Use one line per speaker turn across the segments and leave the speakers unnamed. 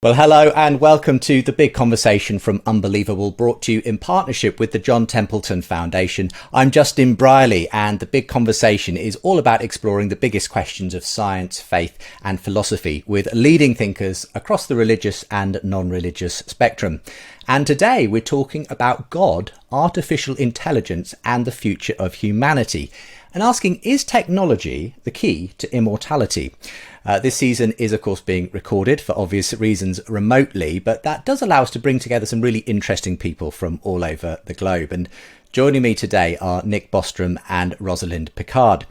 Well, hello and welcome to The Big Conversation from Unbelievable, brought to you in partnership with the John Templeton Foundation. I'm Justin Briley, and The Big Conversation is all about exploring the biggest questions of science, faith and philosophy with leading thinkers across the religious and non-religious spectrum. And today we're talking about God, artificial intelligence and the future of humanity, and asking, is technology the key to immortality? This season is, of course, being recorded for obvious reasons remotely, but that does allow us to bring together some really interesting people from all over the globe. And joining me today are Nick Bostrom and Rosalind Picard.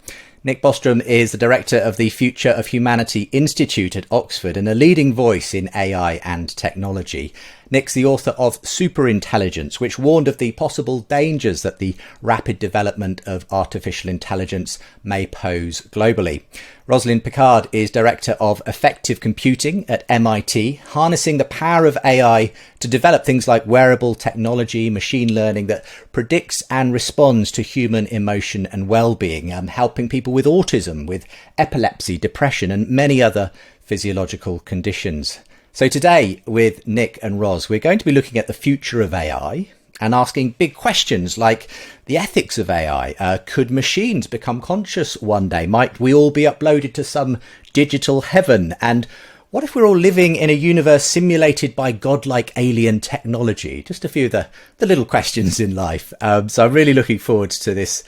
Nick Bostrom is the director of the Future of Humanity Institute at Oxford and a leading voice in AI and technology. Nick's the author of Superintelligence, which warned of the possible dangers that the rapid development of artificial intelligence may pose globally. Rosalind Picard is director of Effective Computing at MIT, harnessing the power of AI to develop things like wearable technology, machine learning that predicts and responds to human emotion and well-being, helping people with autism, with epilepsy, depression and many other physiological conditions. So today with Nick and Ros, we're going to be looking at the future of AI and asking big questions like the ethics of AI. Could machines become conscious one day? Might we all be uploaded to some digital heaven? And what if we're all living in a universe simulated by godlike alien technology? Just a few of the little questions in life. So I'm really looking forward to this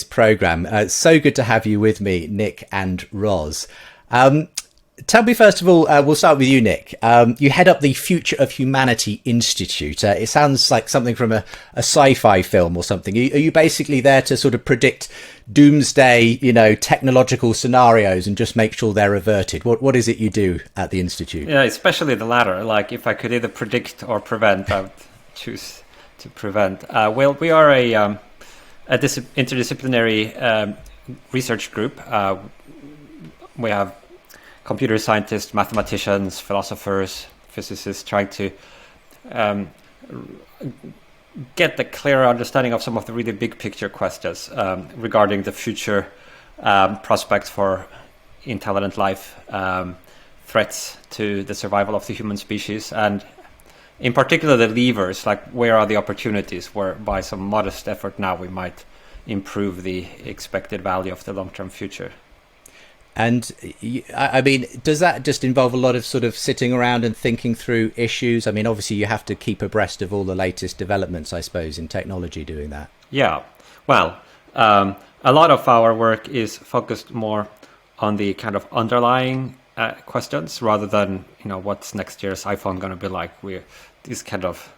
programme. It's so good to have you with me, Nick and Ros. Tell me, first of all, we'll start with you, Nick. You head up the Future of Humanity Institute. It sounds like something from a sci-fi film or something. Are you basically there to sort of predict doomsday, technological scenarios and just make sure they're averted? What is it you do at the Institute?
Yeah, especially the latter. Like, if I could either predict or prevent, I would choose to prevent. Well, we are a interdisciplinary research group. We have computer scientists, mathematicians, philosophers, physicists trying to get the clearer understanding of some of the really big picture questions regarding the future prospects for intelligent life, threats to the survival of the human species, and in particular the levers, like where are the opportunities where by some modest effort now we might improve the expected value of the long-term future.
And I mean, does that just involve a lot of sort of sitting around and thinking through issues? I mean, obviously you have to keep abreast of all the latest developments, I suppose, in technology doing that.
Yeah, well, a lot of our work is focused more on the kind of underlying questions rather than, what's next year's iPhone going to be like. These kind of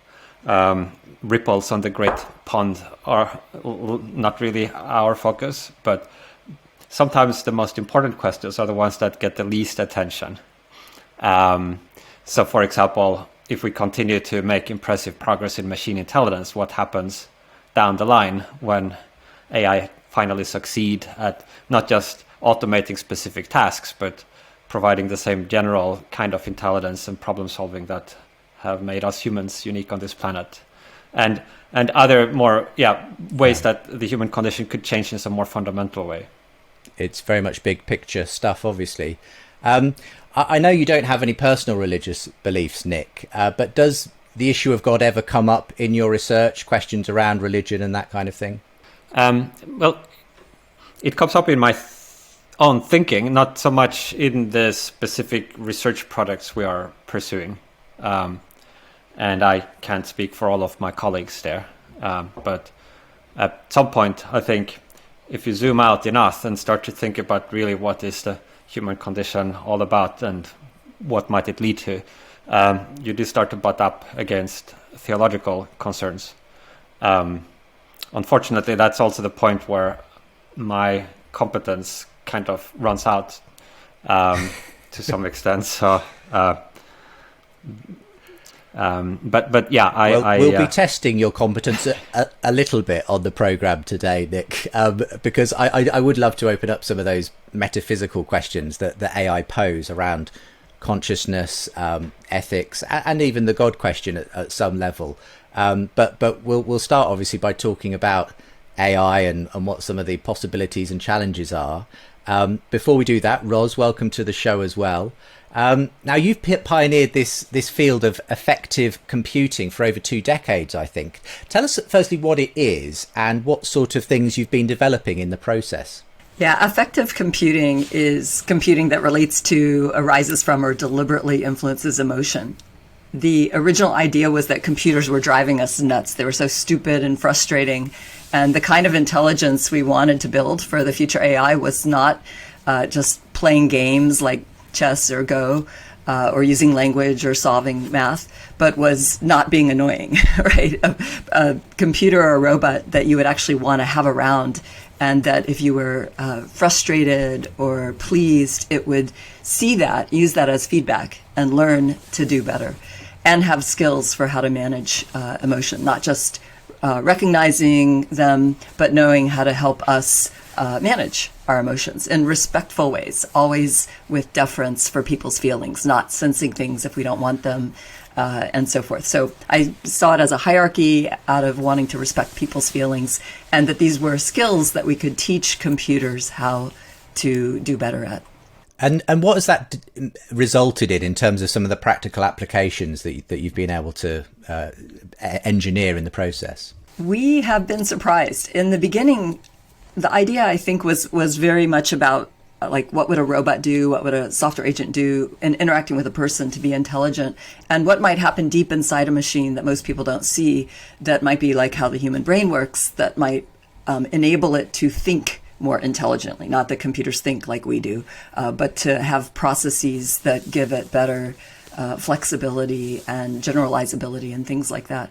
ripples on the great pond are not really our focus, but sometimes the most important questions are the ones that get the least attention. So, for example, if we continue to make impressive progress in machine intelligence, what happens down the line when AI finally succeed at not just automating specific tasks, but providing the same general kind of intelligence and problem solving that have made us humans unique on this planet, and other more ways that the human condition could change in some more fundamental way.
It's very much big picture stuff, obviously. I know you don't have any personal religious beliefs, Nick, but does the issue of God ever come up in your research, questions around religion and that kind of thing?
Well, it comes up in my own thinking, not so much in the specific research projects we are pursuing. And I can't speak for all of my colleagues there. But at some point, I think, if you zoom out enough and start to think about really what is the human condition all about and what might it lead to, you do start to butt up against theological concerns. Unfortunately, that's also the point where my competence kind of runs out to some extent. So, but yeah,
we'll be testing your competence a little bit on the programme today, Nick, because I would love to open up some of those metaphysical questions that the AI pose around consciousness, ethics, and even the God question at some level. But we'll start obviously by talking about AI and what some of the possibilities and challenges are. Before we do that, Ros, welcome to the show as well. Now, you've pioneered this field of effective computing for over 2 decades, I think. Tell us firstly what it is and what sort of things you've been developing in the process.
Yeah, effective computing is computing that relates to, arises from, or deliberately influences emotion. The original idea was that computers were driving us nuts. They were so stupid and frustrating. And the kind of intelligence we wanted to build for the future AI was not just playing games like chess or Go, or using language or solving math, but was not being annoying, right? A computer or a robot that you would actually want to have around, and that if you were frustrated or pleased, it would see that, use that as feedback, and learn to do better, and have skills for how to manage emotion, not just recognizing them, but knowing how to help us manage our emotions in respectful ways, always with deference for people's feelings, not sensing things if we don't want them, and so forth. So I saw it as a hierarchy out of wanting to respect people's feelings, and that these were skills that we could teach computers how to do better at.
And what has that resulted in terms of some of the practical applications that you've been able to engineer in the process?
We have been surprised. In the beginning, the idea, I think, was very much about like, what would a robot do? What would a software agent do in interacting with a person to be intelligent? And what might happen deep inside a machine that most people don't see, that might be like how the human brain works, that might enable it to think more intelligently. Not that computers think like we do, but to have processes that give it better flexibility and generalizability and things like that.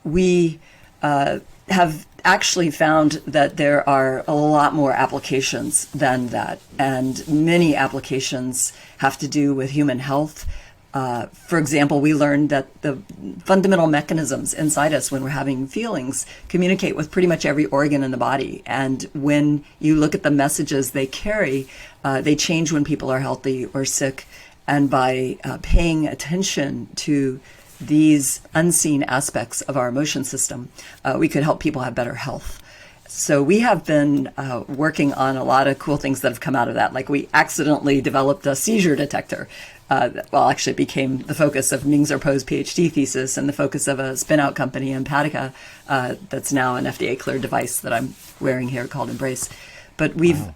We have actually found that there are a lot more applications than that, and many applications have to do with human health. For example, we learned that the fundamental mechanisms inside us when we're having feelings communicate with pretty much every organ in the body. And when you look at the messages they carry, they change when people are healthy or sick. And by paying attention to these unseen aspects of our emotion system, we could help people have better health. So we have been working on a lot of cool things that have come out of that. Like, we accidentally developed a seizure detector. Actually it became the focus of Ming Zerpo's PhD thesis and the focus of a spin-out company in Patica that's now an FDA-cleared device that I'm wearing here called Embrace. But we've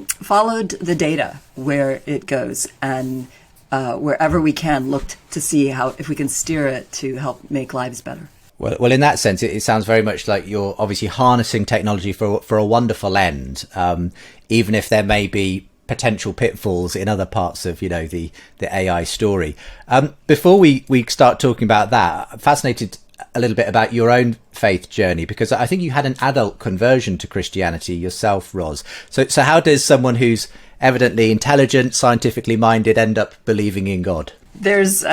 followed the data where it goes, and wherever we can, looked to see if we can steer it to help make lives better.
Well, in that sense, it sounds very much like you're obviously harnessing technology for a wonderful end, even if there may be potential pitfalls in other parts of, the AI story. Before we start talking about that, I'm fascinated a little bit about your own faith journey, because I think you had an adult conversion to Christianity yourself, Ros. So how does someone who's evidently intelligent, scientifically minded, end up believing in God?
There's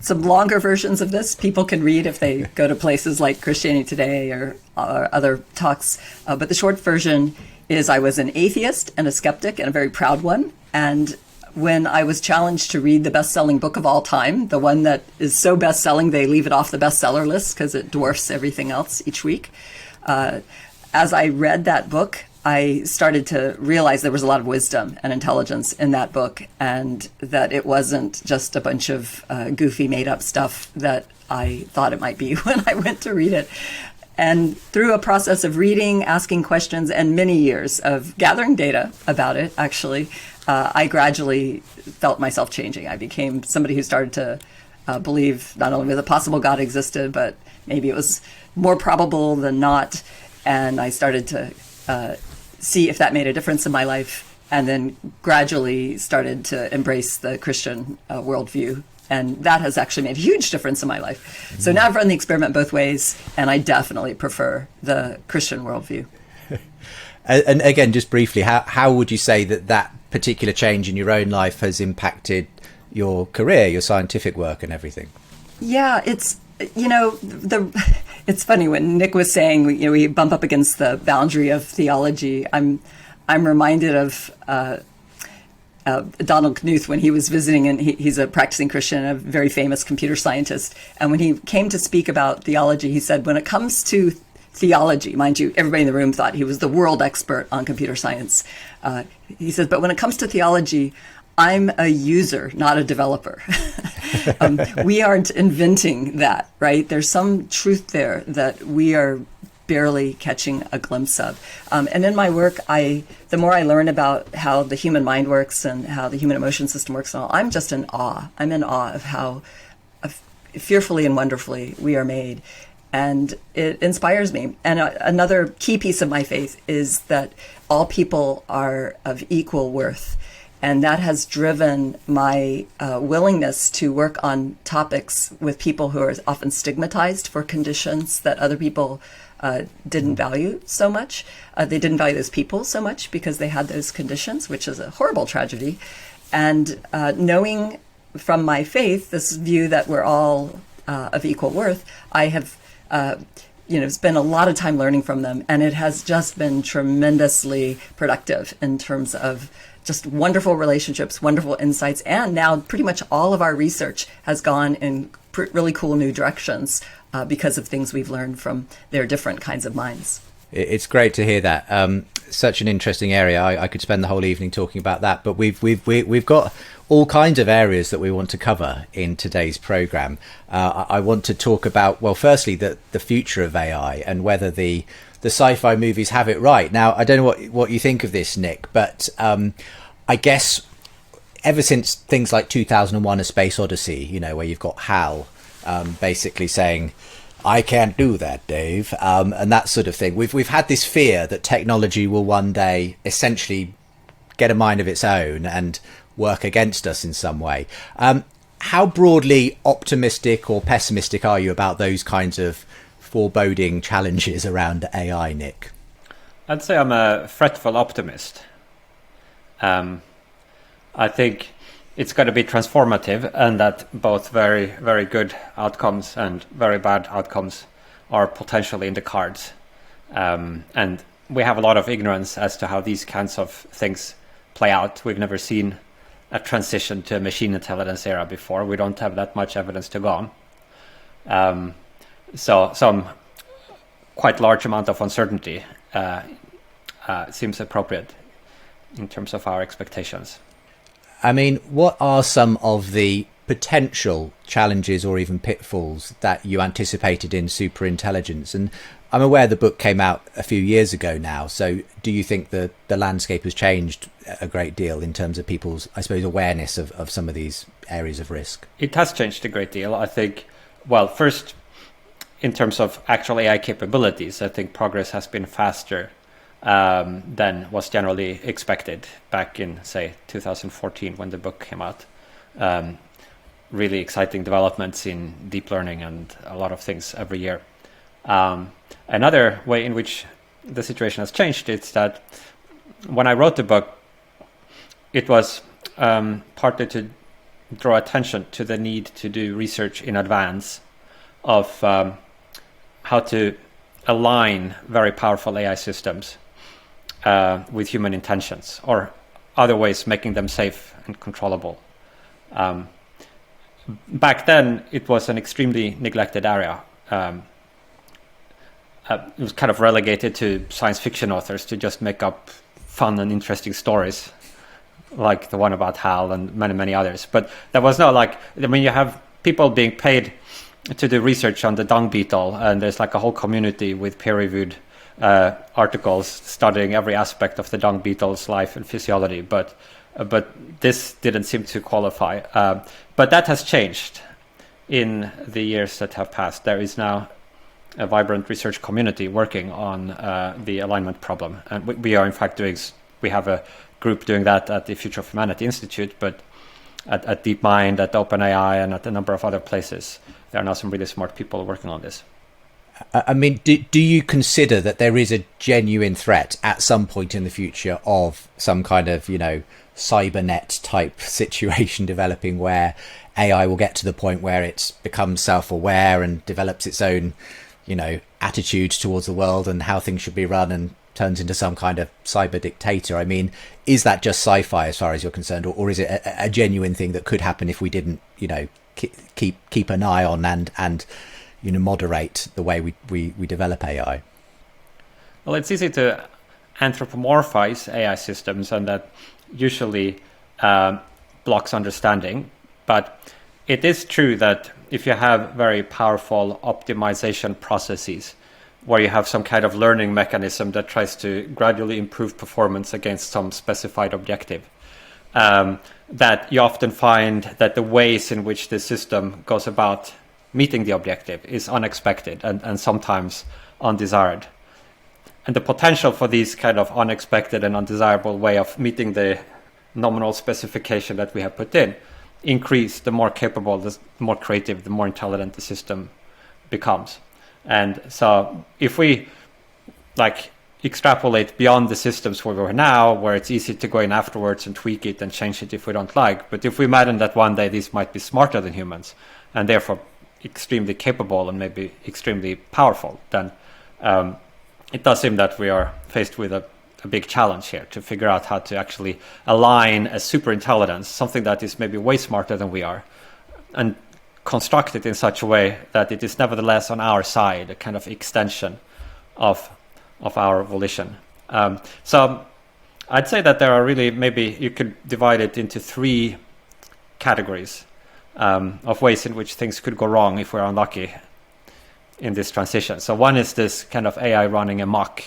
some longer versions of this people can read if they go to places like Christianity Today or other talks. But the short version is, I was an atheist and a skeptic, and a very proud one. And when I was challenged to read the best-selling book of all time, the one that is so best-selling they leave it off the bestseller list because it dwarfs everything else each week, as I read that book, I started to realize there was a lot of wisdom and intelligence in that book, and that it wasn't just a bunch of goofy made-up stuff that I thought it might be when I went to read it. And through a process of reading, asking questions, and many years of gathering data about it, actually, I gradually felt myself changing. I became somebody who started to believe not only that a possible God existed, but maybe it was more probable than not. And I started to see if that made a difference in my life, and then gradually started to embrace the Christian worldview. And that has actually made a huge difference in my life. So now I've run the experiment both ways, and I definitely prefer the Christian worldview.
And again, just briefly, how would you say that particular change in your own life has impacted your career, your scientific work and everything?
Yeah, it's, it's funny when Nick was saying, we bump up against the boundary of theology. I'm reminded of Donald Knuth when he was visiting, and he's a practicing Christian, a very famous computer scientist. And when he came to speak about theology, he said, when it comes to theology. Mind you, everybody in the room thought he was the world expert on computer science. He says, but when it comes to theology, I'm a user, not a developer. We aren't inventing that, right? There's some truth there that we are barely catching a glimpse of. And in my work, the more I learn about how the human mind works and how the human emotion system works and all, I'm just in awe. I'm in awe of how fearfully and wonderfully we are made. And it inspires me. And another key piece of my faith is that all people are of equal worth. And that has driven my willingness to work on topics with people who are often stigmatized for conditions that other people didn't value so much. They didn't value those people so much because they had those conditions, which is a horrible tragedy. And knowing from my faith, this view that we're all of equal worth, I have spent a lot of time learning from them. And it has just been tremendously productive in terms of just wonderful relationships, wonderful insights. And now pretty much all of our research has gone in really cool new directions because of things we've learned from their different kinds of minds.
It's great to hear that. Such an interesting area. I could spend the whole evening talking about that, but we've got all kinds of areas that we want to cover in today's program. I want to talk about, well, firstly, the future of AI and whether the sci-fi movies have it right. Now, I don't know what you think of this, Nick, but I guess ever since things like 2001: A Space Odyssey, where you've got Hal basically saying, "I can't do that, Dave," and that sort of thing. We've had this fear that technology will one day essentially get a mind of its own and work against us in some way. How broadly optimistic or pessimistic are you about those kinds of foreboding challenges around AI, Nick?
I'd say I'm a fretful optimist. I think it's going to be transformative, and that both very, very good outcomes and very bad outcomes are potentially in the cards. And we have a lot of ignorance as to how these kinds of things play out. We've never seen a transition to a machine intelligence era before. We don't have that much evidence to go on. So some quite large amount of uncertainty seems appropriate in terms of our expectations.
I mean, what are some of the potential challenges or even pitfalls that you anticipated in superintelligence? And I'm aware the book came out a few years ago now. So do you think the landscape has changed a great deal in terms of people's, I suppose, awareness of some of these areas of risk?
It has changed a great deal. I think, well, first, in terms of actual AI capabilities, I think progress has been faster than was generally expected back in, say, 2014 when the book came out. Really exciting developments in deep learning and a lot of things every year. Another way in which the situation has changed is that when I wrote the book, it was partly to draw attention to the need to do research in advance of how to align very powerful AI systems with human intentions, or other ways making them safe and controllable. Back then, it was an extremely neglected area. It was kind of relegated to science fiction authors to just make up fun and interesting stories, like the one about Hal and many, many others. But there was no you have people being paid to do research on the dung beetle, and there's like a whole community with peer-reviewed articles studying every aspect of the dung beetle's life and physiology, but this didn't seem to qualify. But that has changed in the years that have passed. There is now a vibrant research community working on the alignment problem, and we are in fact we have a group doing that at the Future of Humanity Institute, but at DeepMind, at OpenAI, and at a number of other places, there are now some really smart people working on this.
I mean, do you consider that there is a genuine threat at some point in the future of some kind of, cybernet type situation developing where AI will get to the point where it becomes self-aware and develops its own, attitude towards the world and how things should be run and turns into some kind of cyber dictator? I mean, is that just sci-fi as far as you're concerned, or is it a genuine thing that could happen if we didn't, keep an eye on and moderate the way we develop AI?
Well, it's easy to anthropomorphize AI systems, and that usually blocks understanding. But it is true that if you have very powerful optimization processes, where you have some kind of learning mechanism that tries to gradually improve performance against some specified objective, that you often find that the ways in which the system goes about meeting the objective is unexpected and sometimes undesired. And the potential for these kind of unexpected and undesirable way of meeting the nominal specification that we have put in increase the more capable, the more creative, the more intelligent the system becomes. And so if we extrapolate beyond the systems where we're now, where it's easy to go in afterwards and tweak it and change it if we don't like, but if we imagine that one day these might be smarter than humans and therefore extremely capable and maybe extremely powerful, then it does seem that we are faced with a big challenge here to figure out how to actually align a super intelligence, something that is maybe way smarter than we are, and construct it in such a way that it is nevertheless on our side, a kind of extension of our volition. So I'd say that there are really, maybe you could divide it into 3 categories of ways in which things could go wrong if we're unlucky in this transition. So one is this kind of AI running amok.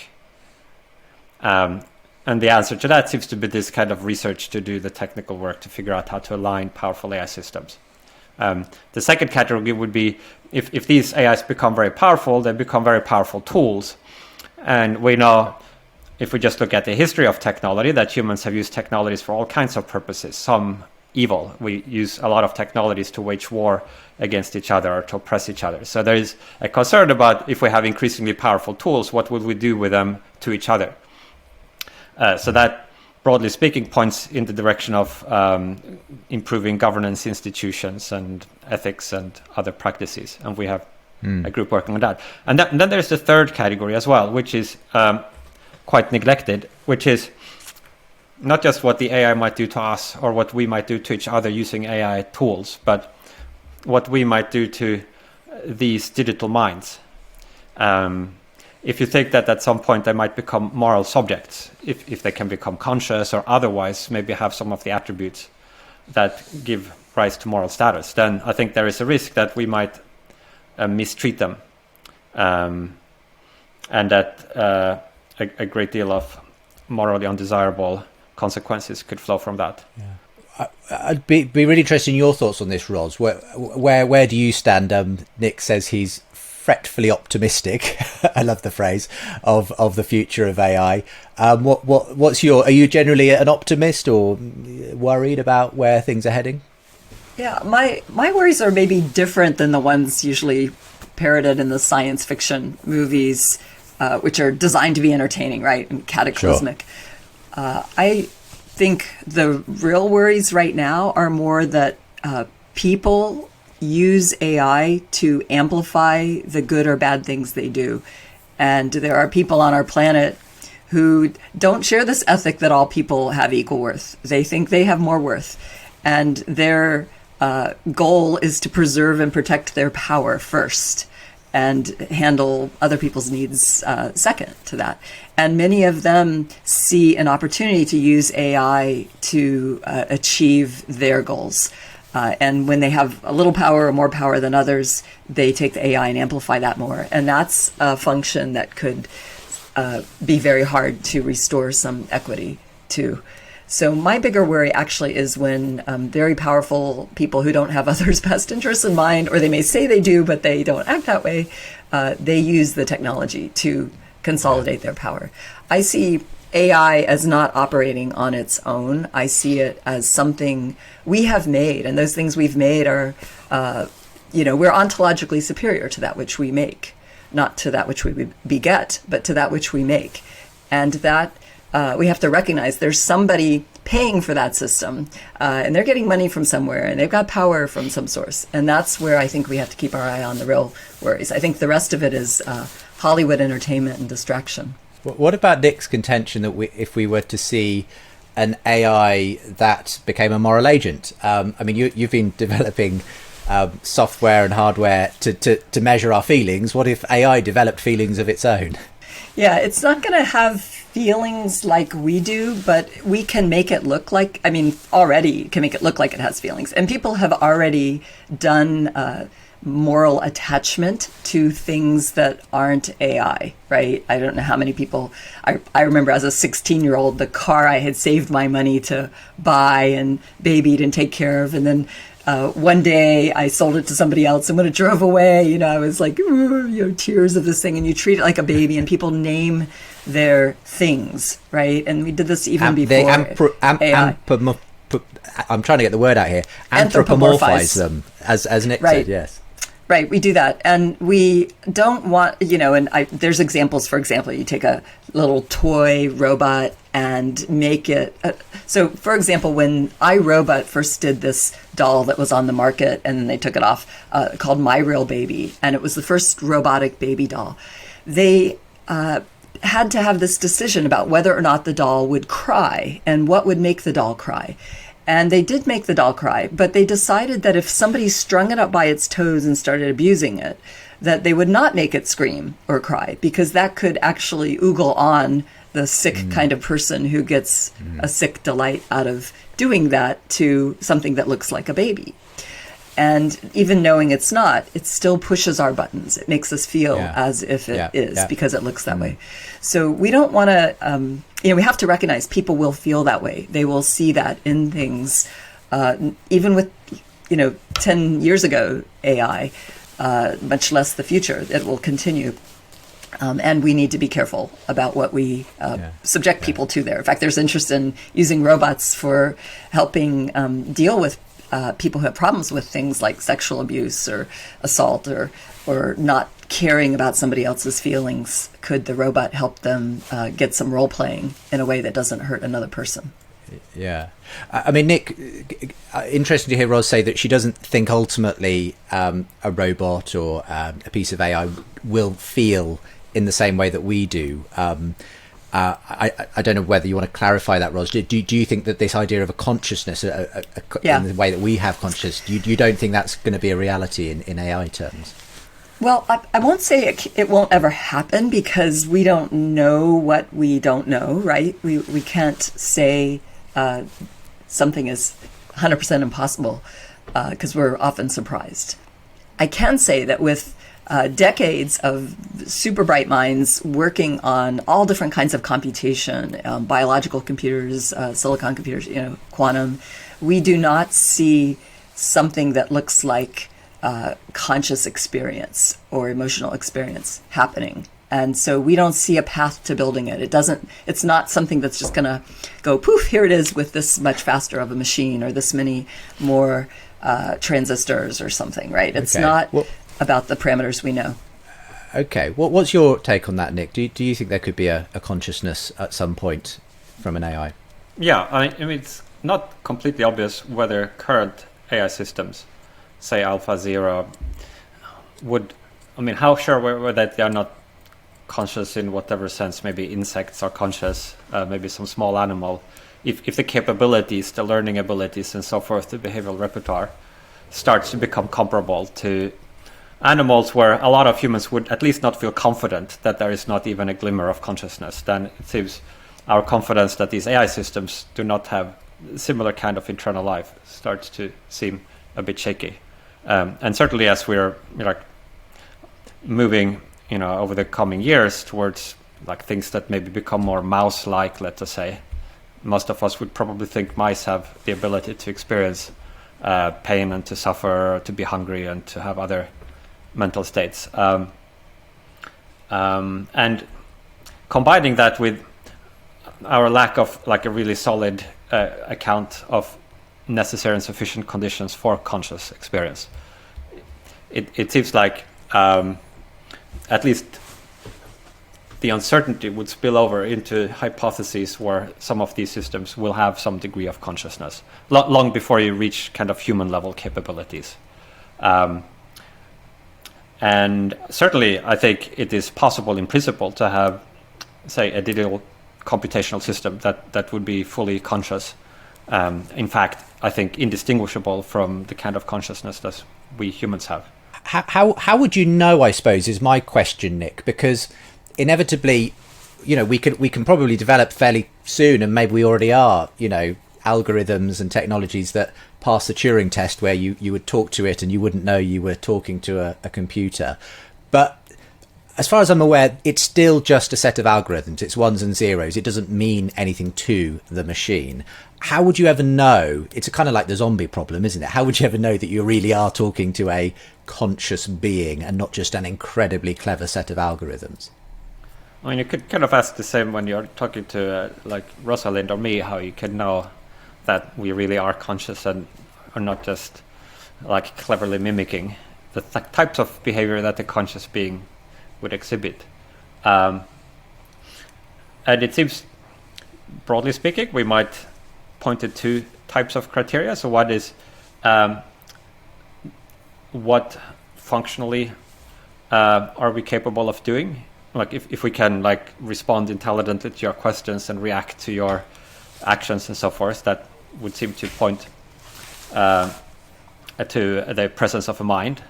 And the answer to that seems to be this kind of research to do the technical work to figure out how to align powerful AI systems. The second category would be if these AIs become very powerful, they become very powerful tools. And we know, if we just look at the history of technology, that humans have used technologies for all kinds of purposes, some evil. We use a lot of technologies to wage war against each other or to oppress each other. So there is a concern about, if we have increasingly powerful tools, what would we do with them to each other? So that, broadly speaking, points in the direction of improving governance institutions and ethics and other practices. And we have a group working on that. And then there's the third category as well, which is quite neglected, which is not just what the AI might do to us or what we might do to each other using AI tools, but what we might do to these digital minds. If you think that at some point they might become moral subjects, if they can become conscious or otherwise maybe have some of the attributes that give rise to moral status, then I think there is a risk that we might mistreat them, and that a great deal of morally undesirable consequences could flow from that.
Yeah. I'd be really interested in your thoughts on this, Ros. Where do you stand? Nick says he's fretfully optimistic. I love the phrase of the future of AI. What's are you generally an optimist or worried about where things are heading?
Yeah, my worries are maybe different than the ones usually parroted in the science fiction movies, which are designed to be entertaining, right, and cataclysmic. Sure. I think the real worries right now are more that people use AI to amplify the good or bad things they do. And there are people on our planet who don't share this ethic that all people have equal worth. They think they have more worth. And their goal is to preserve and protect their power first and handle other people's needs second to that. And many of them see an opportunity to use AI to achieve their goals. And when they have a little power or more power than others, they take the AI and amplify that more. And that's a function that could be very hard to restore some equity to. So my bigger worry actually is when very powerful people who don't have others' best interests in mind, or they may say they do, but they don't act that way, they use the technology to consolidate their power. I see AI as not operating on its own. I see it as something we have made, and those things we've made are, we're ontologically superior to that which we make, not to that which we beget, but to that which we make. And that we have to recognize there's somebody paying for that system, and they're getting money from somewhere, and they've got power from some source. And that's where I think we have to keep our eye on the real worries. I think the rest of it is Hollywood entertainment and distraction.
What about Nick's contention that if we were to see an AI that became a moral agent? You've been developing software and hardware to measure our feelings. What if AI developed feelings of its own?
Yeah, it's not going to have feelings like we do, but we can make it look like, I mean, already can make it look like it has feelings. And people have already done moral attachment to things that aren't AI, right? I don't know how many people, I remember as a 16-year-old, the car I had saved my money to buy and babied and take care of. And then one day I sold it to somebody else, and when it drove away, I was like, tears of this thing. And you treat it like a baby, and people name their things, right? And we did this even before AI.
I'm trying to get the word out here. Anthropomorphize them, as Nick said, yes.
Right, we do that. And we don't want, there's examples. For example, you take a little toy robot and make it. So, for example, when iRobot first did this doll that was on the market and then they took it off, called My Real Baby, and it was the first robotic baby doll, they had to have this decision about whether or not the doll would cry and what would make the doll cry. And they did make the doll cry, but they decided that if somebody strung it up by its toes and started abusing it, that they would not make it scream or cry, because that could actually oogle on the sick kind of person who gets a sick delight out of doing that to something that looks like a baby. And even knowing it's not, it still pushes our buttons. It makes us feel as if it is because it looks that way. So we don't want to, we have to recognize people will feel that way. They will see that in things, even with, 10 years ago AI, much less the future. It will continue. And we need to be careful about what we subject people to there. In fact, there's interest in using robots for helping deal with people who have problems with things like sexual abuse or assault or not caring about somebody else's feelings. Could the robot help them get some role playing in a way that doesn't hurt another person?
Yeah. I mean, Nick, interesting to hear Ros say that she doesn't think ultimately a robot or a piece of AI will feel in the same way that we do. I don't know whether you want to clarify that, Ros. Do you think that this idea of a consciousness in the way that we have consciousness, you don't think that's going to be a reality in AI terms?
Well, I won't say it won't ever happen, because we don't know what we don't know, right? We can't say something is 100% impossible because we're often surprised. I can say that with decades of super bright minds working on all different kinds of computation, biological computers, silicon computers, quantum, we do not see something that looks like conscious experience or emotional experience happening. And so we don't see a path to building it. It's not something that's just going to go poof, here it is with this much faster of a machine or this many more transistors or something, right? It's not about the parameters we know.
Okay. What's your take on that, Nick? Do you think there could be a consciousness at some point from an AI?
Yeah, I mean, it's not completely obvious whether current AI systems, say Alpha Zero, how sure were that they are not conscious in whatever sense? Maybe insects are conscious, maybe some small animal. If the capabilities, the learning abilities and so forth, the behavioral repertoire starts to become comparable to animals where a lot of humans would at least not feel confident that there is not even a glimmer of consciousness, then it seems our confidence that these AI systems do not have similar kind of internal life starts to seem a bit shaky. And certainly as we're moving over the coming years towards things that maybe become more mouse-like, let's just say, most of us would probably think mice have the ability to experience pain and to suffer, to be hungry and to have other mental states. And combining that with our lack of a really solid account of necessary and sufficient conditions for conscious experience, it seems like at least the uncertainty would spill over into hypotheses where some of these systems will have some degree of consciousness long before you reach kind of human level capabilities. And certainly I think it is possible in principle to have, say, a digital computational system that would be fully conscious. In fact, I think indistinguishable from the kind of consciousness that we humans have.
How would you know, I suppose, is my question, Nick, because inevitably, we can probably develop fairly soon, and maybe we already are, algorithms and technologies that pass the Turing test, where you would talk to it and you wouldn't know you were talking to a computer. But as far as I'm aware, it's still just a set of algorithms. It's ones and zeros. It doesn't mean anything to the machine. How would you ever know? It's kind of like the zombie problem, isn't it? How would you ever know that you really are talking to a conscious being and not just an incredibly clever set of algorithms?
I mean, you could kind of ask the same when you're talking to like Rosalind or me, how you can know that we really are conscious and are not just like cleverly mimicking the types of behavior that the conscious being would exhibit. And it seems, broadly speaking, we might point to two types of criteria. So one is what functionally are we capable of doing? Like if we can like respond intelligently to your questions and react to your actions and so forth, that would seem to point to the presence of a mind.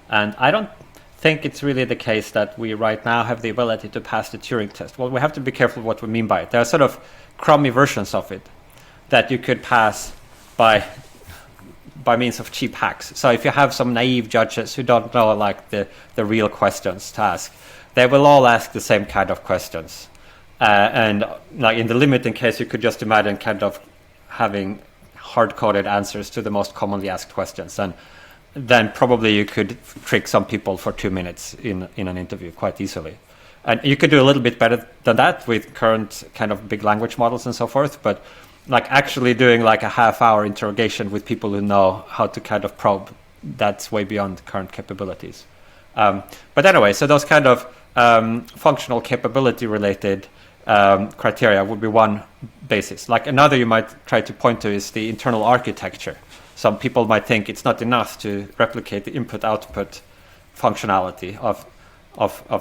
And I don't think it's really the case that we right now have the ability to pass the Turing test. Well, we have to be careful what we mean by it. There are sort of crummy versions of it that you could pass by means of cheap hacks. So if you have some naive judges who don't know like the real questions to ask, they will all ask the same kind of questions. And like in the limiting case, you could just imagine kind of having hard-coded answers to the most commonly asked questions. And then probably you could trick some people for 2 minutes in an interview quite easily. And you could do a little bit better than that with current kind of big language models and so forth. But like actually doing like a half-hour interrogation with people who know how to kind of probe, that's way beyond current capabilities. But anyway, so those kind of functional capability-related criteria would be one basis. Like another you might try to point to is the internal architecture. Some people might think it's not enough to replicate the input-output functionality of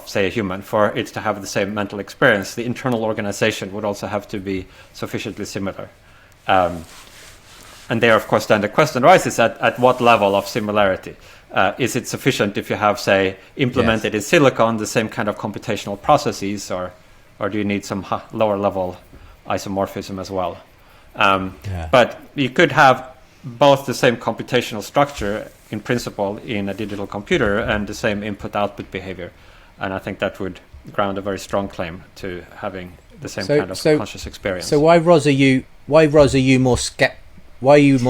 say a human. For it to have the same mental experience, the internal organization would also have to be sufficiently similar. And there, of course, then the question arises at what level of similarity? Is it sufficient if you have, say, implemented in silicon the same kind of computational processes, or do you need some lower level isomorphism as well? But you could have both the same computational structure in principle in a digital computer and the same input-output behavior. And I think that would ground a very strong claim to having the same kind of conscious experience.
So why, Ros, are you more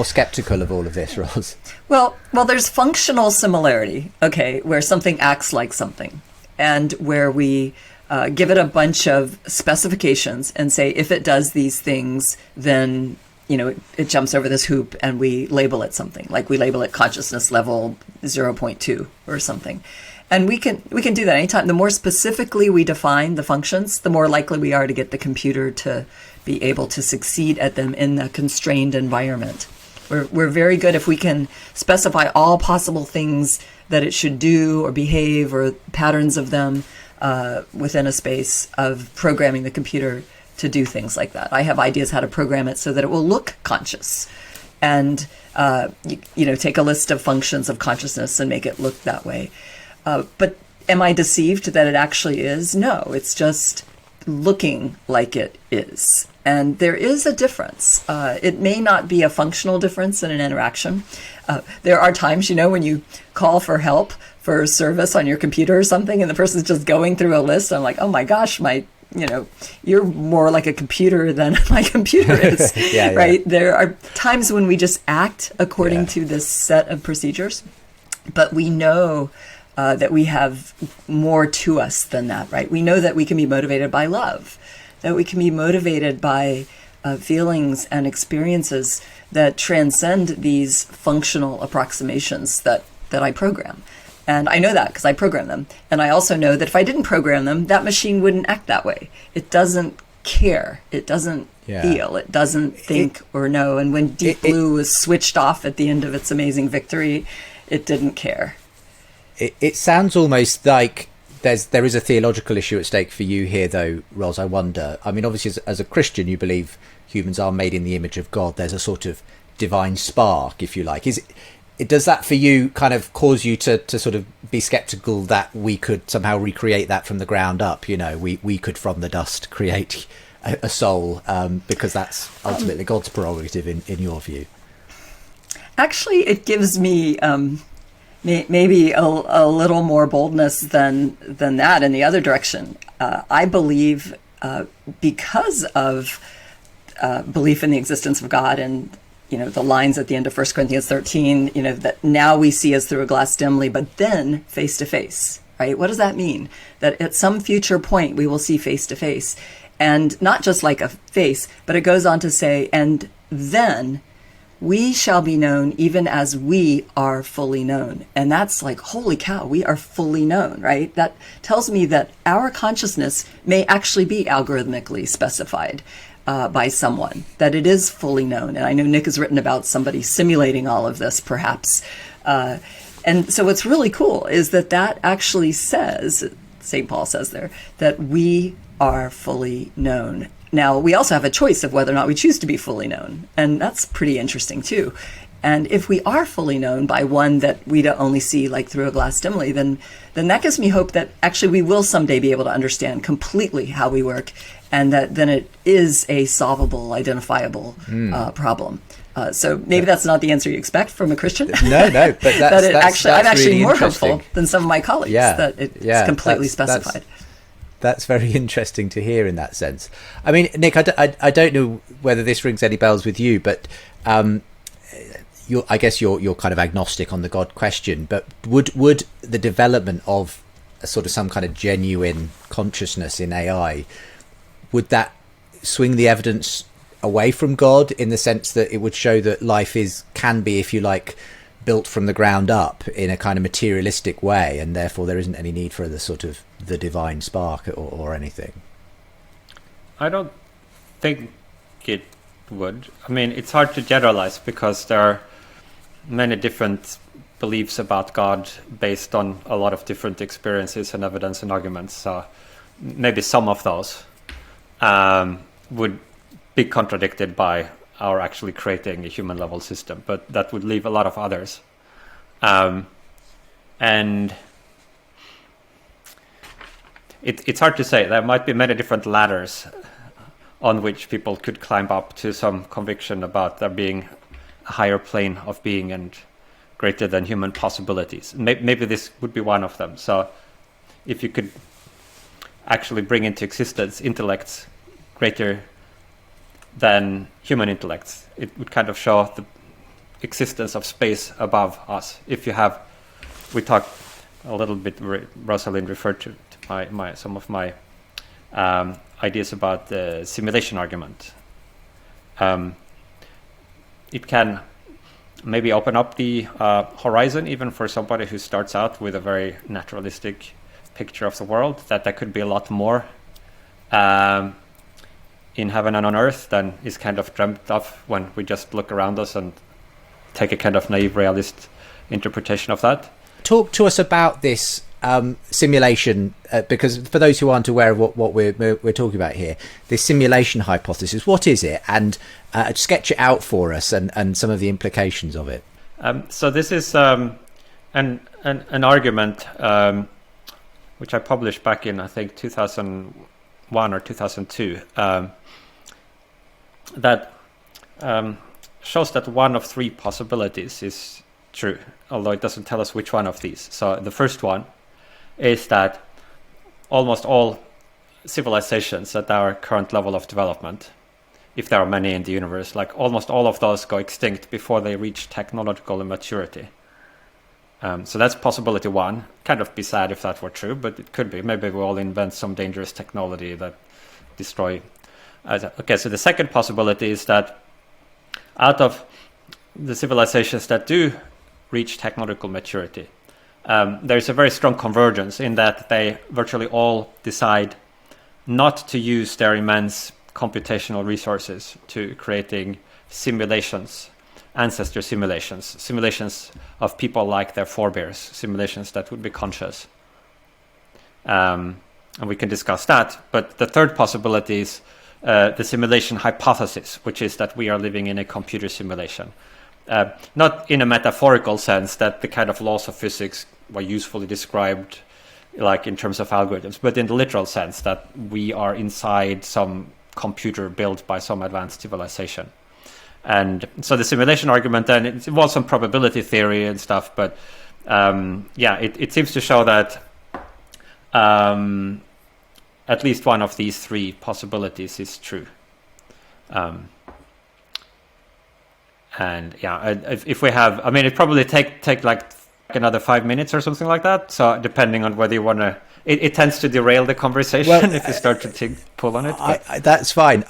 skeptical of all of this, Ros?
Well, there's functional similarity, okay, where something acts like something, and where we give it a bunch of specifications and say, if it does these things, then it jumps over this hoop, and we label it something, like we label it consciousness level 0.2 or something. And we can do that anytime. The more specifically we define the functions, the more likely we are to get the computer to be able to succeed at them in the constrained environment. We're very good if we can specify all possible things that it should do or behave, or patterns of them within a space of programming the computer to do things like that. I have ideas how to program it so that it will look conscious, and take a list of functions of consciousness and make it look that way. But am I deceived that it actually is? No, it's just looking like it is. And there is a difference. It may not be a functional difference in an interaction. There are times, when you call for help for service on your computer or something, and the person's just going through a list. I'm like, oh my gosh, you're more like a computer than my computer is, right? There are times when we just act according to this set of procedures, but we know that we have more to us than that, right? We know that we can be motivated by love, that we can be motivated by feelings and experiences that transcend these functional approximations that I program. And I know that because I program them. And I also know that if I didn't program them, that machine wouldn't act that way. It doesn't care. It doesn't feel. It doesn't think or know. And when Deep Blue was switched off at the end of its amazing victory, it didn't care.
It sounds almost like there is a theological issue at stake for you here, though, Ros. I wonder. I mean, obviously, as a Christian, you believe humans are made in the image of God. There's a sort of divine spark, if you like. does that for you kind of cause you to sort of be skeptical that we could somehow recreate that from the ground up? You know, we could from the dust create a soul, because that's ultimately God's prerogative in your view.
Actually, it gives me maybe a little more boldness than that in the other direction. I believe because of belief in the existence of God, and the lines at the end of 1 Corinthians 13, that now we see as through a glass dimly, but then face to face, right? What does that mean? That at some future point we will see face to face, and not just like a face, but it goes on to say, and then we shall be known even as we are fully known. And that's like, holy cow, we are fully known, right? That tells me that our consciousness may actually be algorithmically specified by someone, that it is fully known. And I know Nick has written about somebody simulating all of this, perhaps. And so what's really cool is that actually says, St. Paul says there, that we are fully known. Now, we also have a choice of whether or not we choose to be fully known. And that's pretty interesting, too. And if we are fully known by one that we don't only see like through a glass dimly, then that gives me hope that actually we will someday be able to understand completely how we work, and that then it is a solvable, identifiable problem. So maybe that's not the answer you expect from a Christian.
No, but that's
I'm actually
really
more hopeful than some of my colleagues that it's completely specified.
That's very interesting to hear in that sense. I mean, Nick, I don't know whether this rings any bells with you, but I guess you're kind of agnostic on the God question. But would the development of a sort of some kind of genuine consciousness in AI, would that swing the evidence away from God, in the sense that it would show that life can be, if you like, built from the ground up in a kind of materialistic way, and therefore there isn't any need for the divine spark or anything?
I don't think it would. I mean, it's hard to generalize because there are many different beliefs about God based on a lot of different experiences and evidence and arguments. So maybe some of those would be contradicted by our actually creating a human level system, but that would leave a lot of others. And it's hard to say. There might be many different ladders on which people could climb up to some conviction about there being a higher plane of being and greater than human possibilities. Maybe this would be one of them. So if you could actually bring into existence intellects greater than human intellects, it would kind of show the existence of space above us. If you have, we talked a little bit, Rosalind referred to some of my ideas about the simulation argument. It can maybe open up the horizon even for somebody who starts out with a very naturalistic picture of the world, that there could be a lot more in heaven and on earth than is kind of dreamt of when we just look around us and take a kind of naive realist interpretation of that.
Talk to us about this simulation, because for those who aren't aware of what we're talking about here, this simulation hypothesis, what is it? And sketch it out for us and some of the implications of it.
So this is an argument which I published back in, I think, 2001 or 2002, that shows that one of three possibilities is true, although it doesn't tell us which one of these. So the first one is that almost all civilizations at our current level of development, if there are many in the universe, like almost all of those go extinct before they reach technological maturity. So that's possibility one. Kind of be sad if that were true, but it could be. Maybe we all invent some dangerous technology that destroy. Okay, so the second possibility is that out of the civilizations that do reach technological maturity, there's a very strong convergence in that they virtually all decide not to use their immense computational resources to creating simulations, ancestor simulations of people like their forebears, simulations that would be conscious. And we can discuss that. But the third possibility is the simulation hypothesis, which is that we are living in a computer simulation. not in a metaphorical sense that the kind of laws of physics were usefully described like in terms of algorithms, but in the literal sense that we are inside some computer built by some advanced civilization. And so the simulation argument then, it involves some probability theory and stuff, but it seems to show that at least one of these three possibilities is true. If we have, I mean, it probably take like another 5 minutes or something like that. So depending on whether you want to, it tends to derail the conversation if you start to pull on it.
That's fine.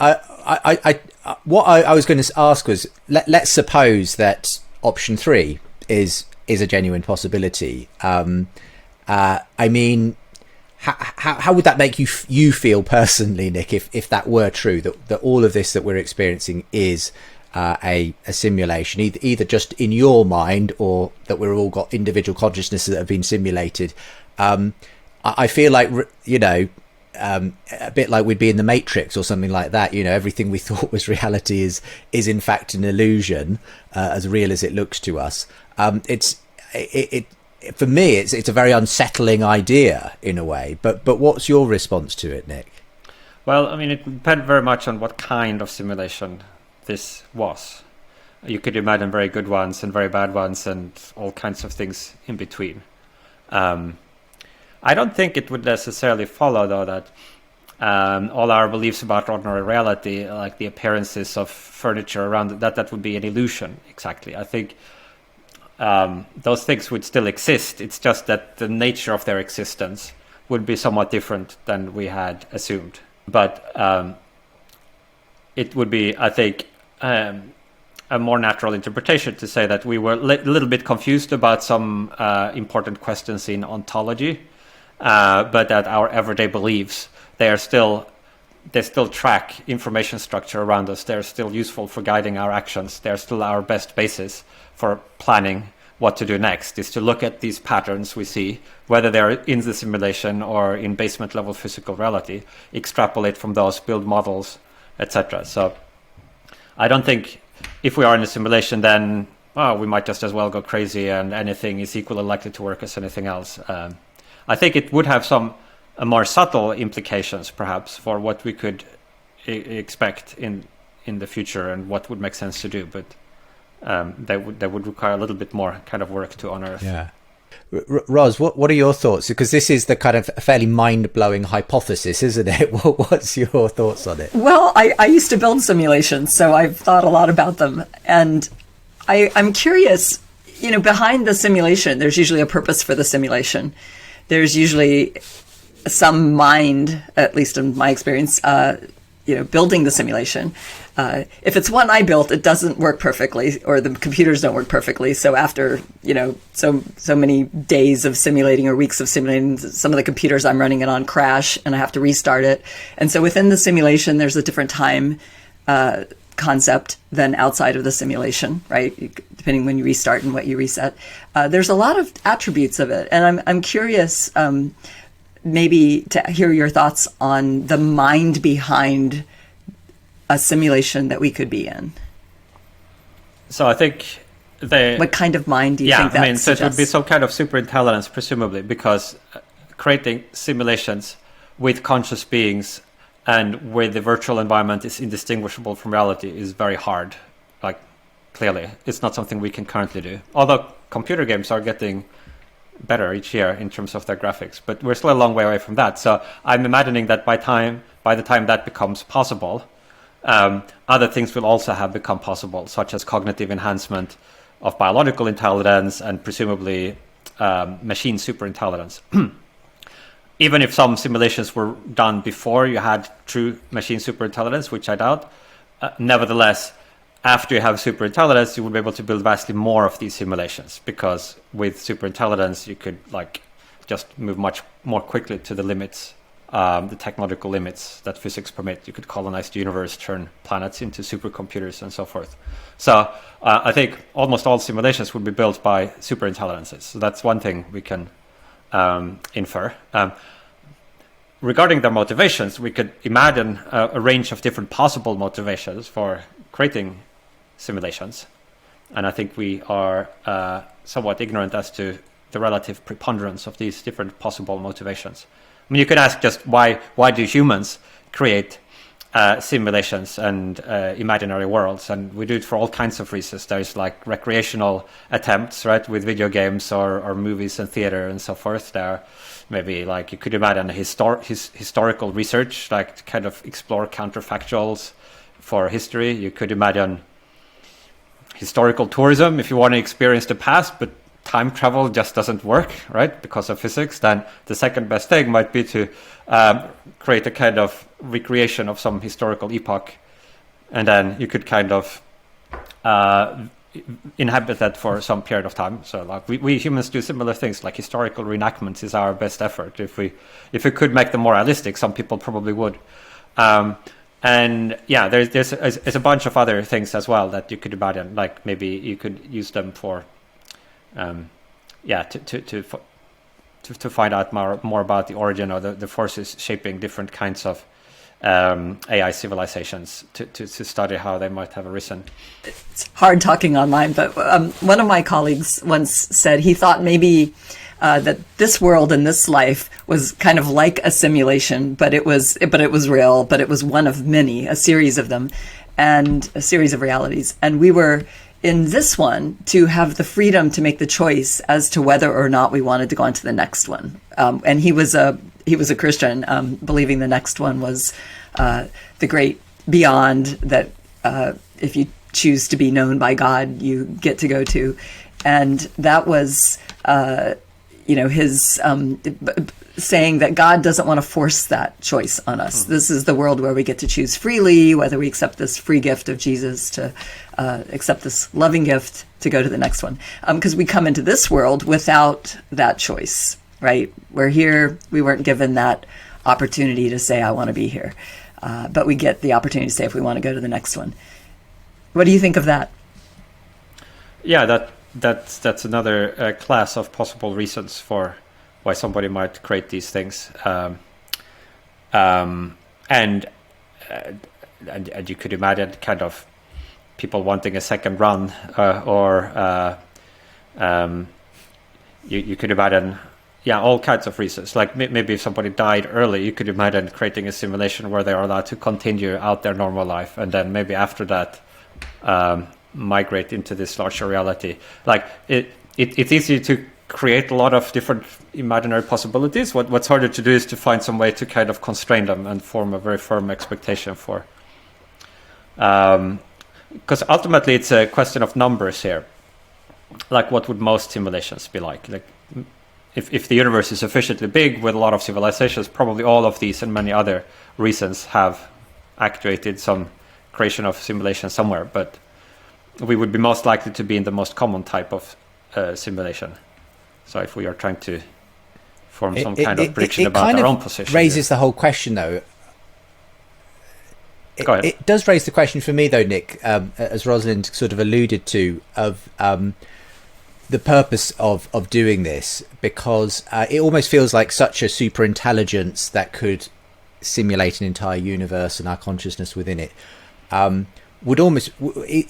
What I was going to ask was, let's suppose that option 3 is a genuine possibility. I mean, how would that make you feel personally, Nick, if that were true, that all of this that we're experiencing is a simulation, either just in your mind or that we've all got individual consciousnesses that have been simulated? I feel like, a bit like we'd be in the Matrix or something like that. Everything we thought was reality is in fact an illusion, as real as it looks to us. For me, it's a very unsettling idea in a way. But what's your response to it, Nick?
Well, I mean, it depends very much on what kind of simulation this was. You could imagine very good ones and very bad ones and all kinds of things in between. I don't think it would necessarily follow, though, that all our beliefs about ordinary reality, like the appearances of furniture around it, that would be an illusion, exactly. I think those things would still exist. It's just that the nature of their existence would be somewhat different than we had assumed. But it would be, I think, a more natural interpretation to say that we were a little bit confused about some important questions in ontology, but that our everyday beliefs, they still track information structure around us. They're still useful for guiding our actions. They're still our best basis for planning what to do next, is to look at these patterns we see, whether they're in the simulation or in basement level physical reality, extrapolate from those, build models, etc. So I don't think if we are in a simulation, then we might just as well go crazy and anything is equally likely to work as anything else. I think it would have some more subtle implications, perhaps, for what we could expect in the future and what would make sense to do. But they would require a little bit more kind of work to unearth.
Yeah. Ros, what are your thoughts? Because this is the kind of fairly mind-blowing hypothesis, isn't it? What's your thoughts on it?
Well, I used to build simulations, so I've thought a lot about them. And I'm curious, behind the simulation, there's usually a purpose for the simulation. There's usually some mind, at least in my experience, building the simulation. If it's one I built, it doesn't work perfectly, or the computers don't work perfectly. So after, so many days of simulating or weeks of simulating, some of the computers I'm running it on crash and I have to restart it. And so within the simulation, there's a different time concept than outside of the simulation, right? Depending when you restart and what you reset. There's a lot of attributes of it. And I'm curious, maybe to hear your thoughts on the mind behind a simulation that we could be in.
So I think
what kind of mind do you think that
so it would be some kind of superintelligence, presumably, because creating simulations with conscious beings and where the virtual environment is indistinguishable from reality is very hard. Like, clearly, it's not something we can currently do. Although computer games are getting better each year in terms of their graphics, but we're still a long way away from that. So I'm imagining that by the time that becomes possible, other things will also have become possible, such as cognitive enhancement of biological intelligence and presumably machine superintelligence. Even if some simulations were done before you had true machine superintelligence, which I doubt, nevertheless, after you have superintelligence, you will be able to build vastly more of these simulations, because with superintelligence, you could just move much more quickly to the limits, the technological limits that physics permit. You could colonize the universe, turn planets into supercomputers, and so forth. So I think almost all simulations would be built by superintelligences. So that's one thing we can infer. Regarding their motivations, we could imagine a range of different possible motivations for creating simulations. And I think we are somewhat ignorant as to the relative preponderance of these different possible motivations. I mean, you could ask just why do humans create simulations and imaginary worlds, and we do it for all kinds of reasons. There's like recreational attempts, right, with video games or movies and theater and so forth. There maybe like you could imagine historical research, like to kind of explore counterfactuals for history. You could imagine historical tourism if you want to experience the past, but time travel just doesn't work, right, because of physics. Then the second best thing might be to create a kind of recreation of some historical epoch, and then you could kind of inhabit that for some period of time. So like we humans do similar things, like historical reenactments is our best effort. If we could make them more realistic, some people probably would. And yeah, there's a bunch of other things as well that you could imagine, like maybe you could use them for to find out more about the origin or the forces shaping different kinds of AI civilizations, to study how they might have arisen.
It's hard talking online, but one of my colleagues once said he thought maybe that this world and this life was kind of like a simulation, but it was real, but it was one of many, a series of them, and a series of realities. And we were in this one to have the freedom to make the choice as to whether or not we wanted to go on to the next one. And he was a Christian, believing the next one was the great beyond, that if you choose to be known by God, you get to go to. And that was, his saying that God doesn't want to force that choice on us. This is the world where we get to choose freely whether we accept this free gift of Jesus, to accept this loving gift to go to the next one. Because we come into this world without that choice, right? We're here. We weren't given that opportunity to say, I want to be here. But we get the opportunity to say if we want to go to the next one. What do you think of that?
Yeah, that's another class of possible reasons for why somebody might create these things, and you could imagine kind of people wanting a second run, or you could imagine all kinds of reasons. Like maybe if somebody died early, you could imagine creating a simulation where they are allowed to continue out their normal life, and then maybe after that migrate into this larger reality. Like it's easy to create a lot of different imaginary possibilities. What's harder to do is to find some way to kind of constrain them and form a very firm expectation for. Because ultimately it's a question of numbers here. Like what would most simulations be like? Like if the universe is sufficiently big with a lot of civilizations, probably all of these and many other reasons have actuated some creation of simulation somewhere, but we would be most likely to be in the most common type of simulation. So if we are trying to form some kind of prediction about our own position.
It raises the whole question, though.
Go ahead.
It does raise the question for me, though, Nick, as Rosalind sort of alluded to, of the purpose of doing this, because it almost feels like such a super intelligence that could simulate an entire universe and our consciousness within it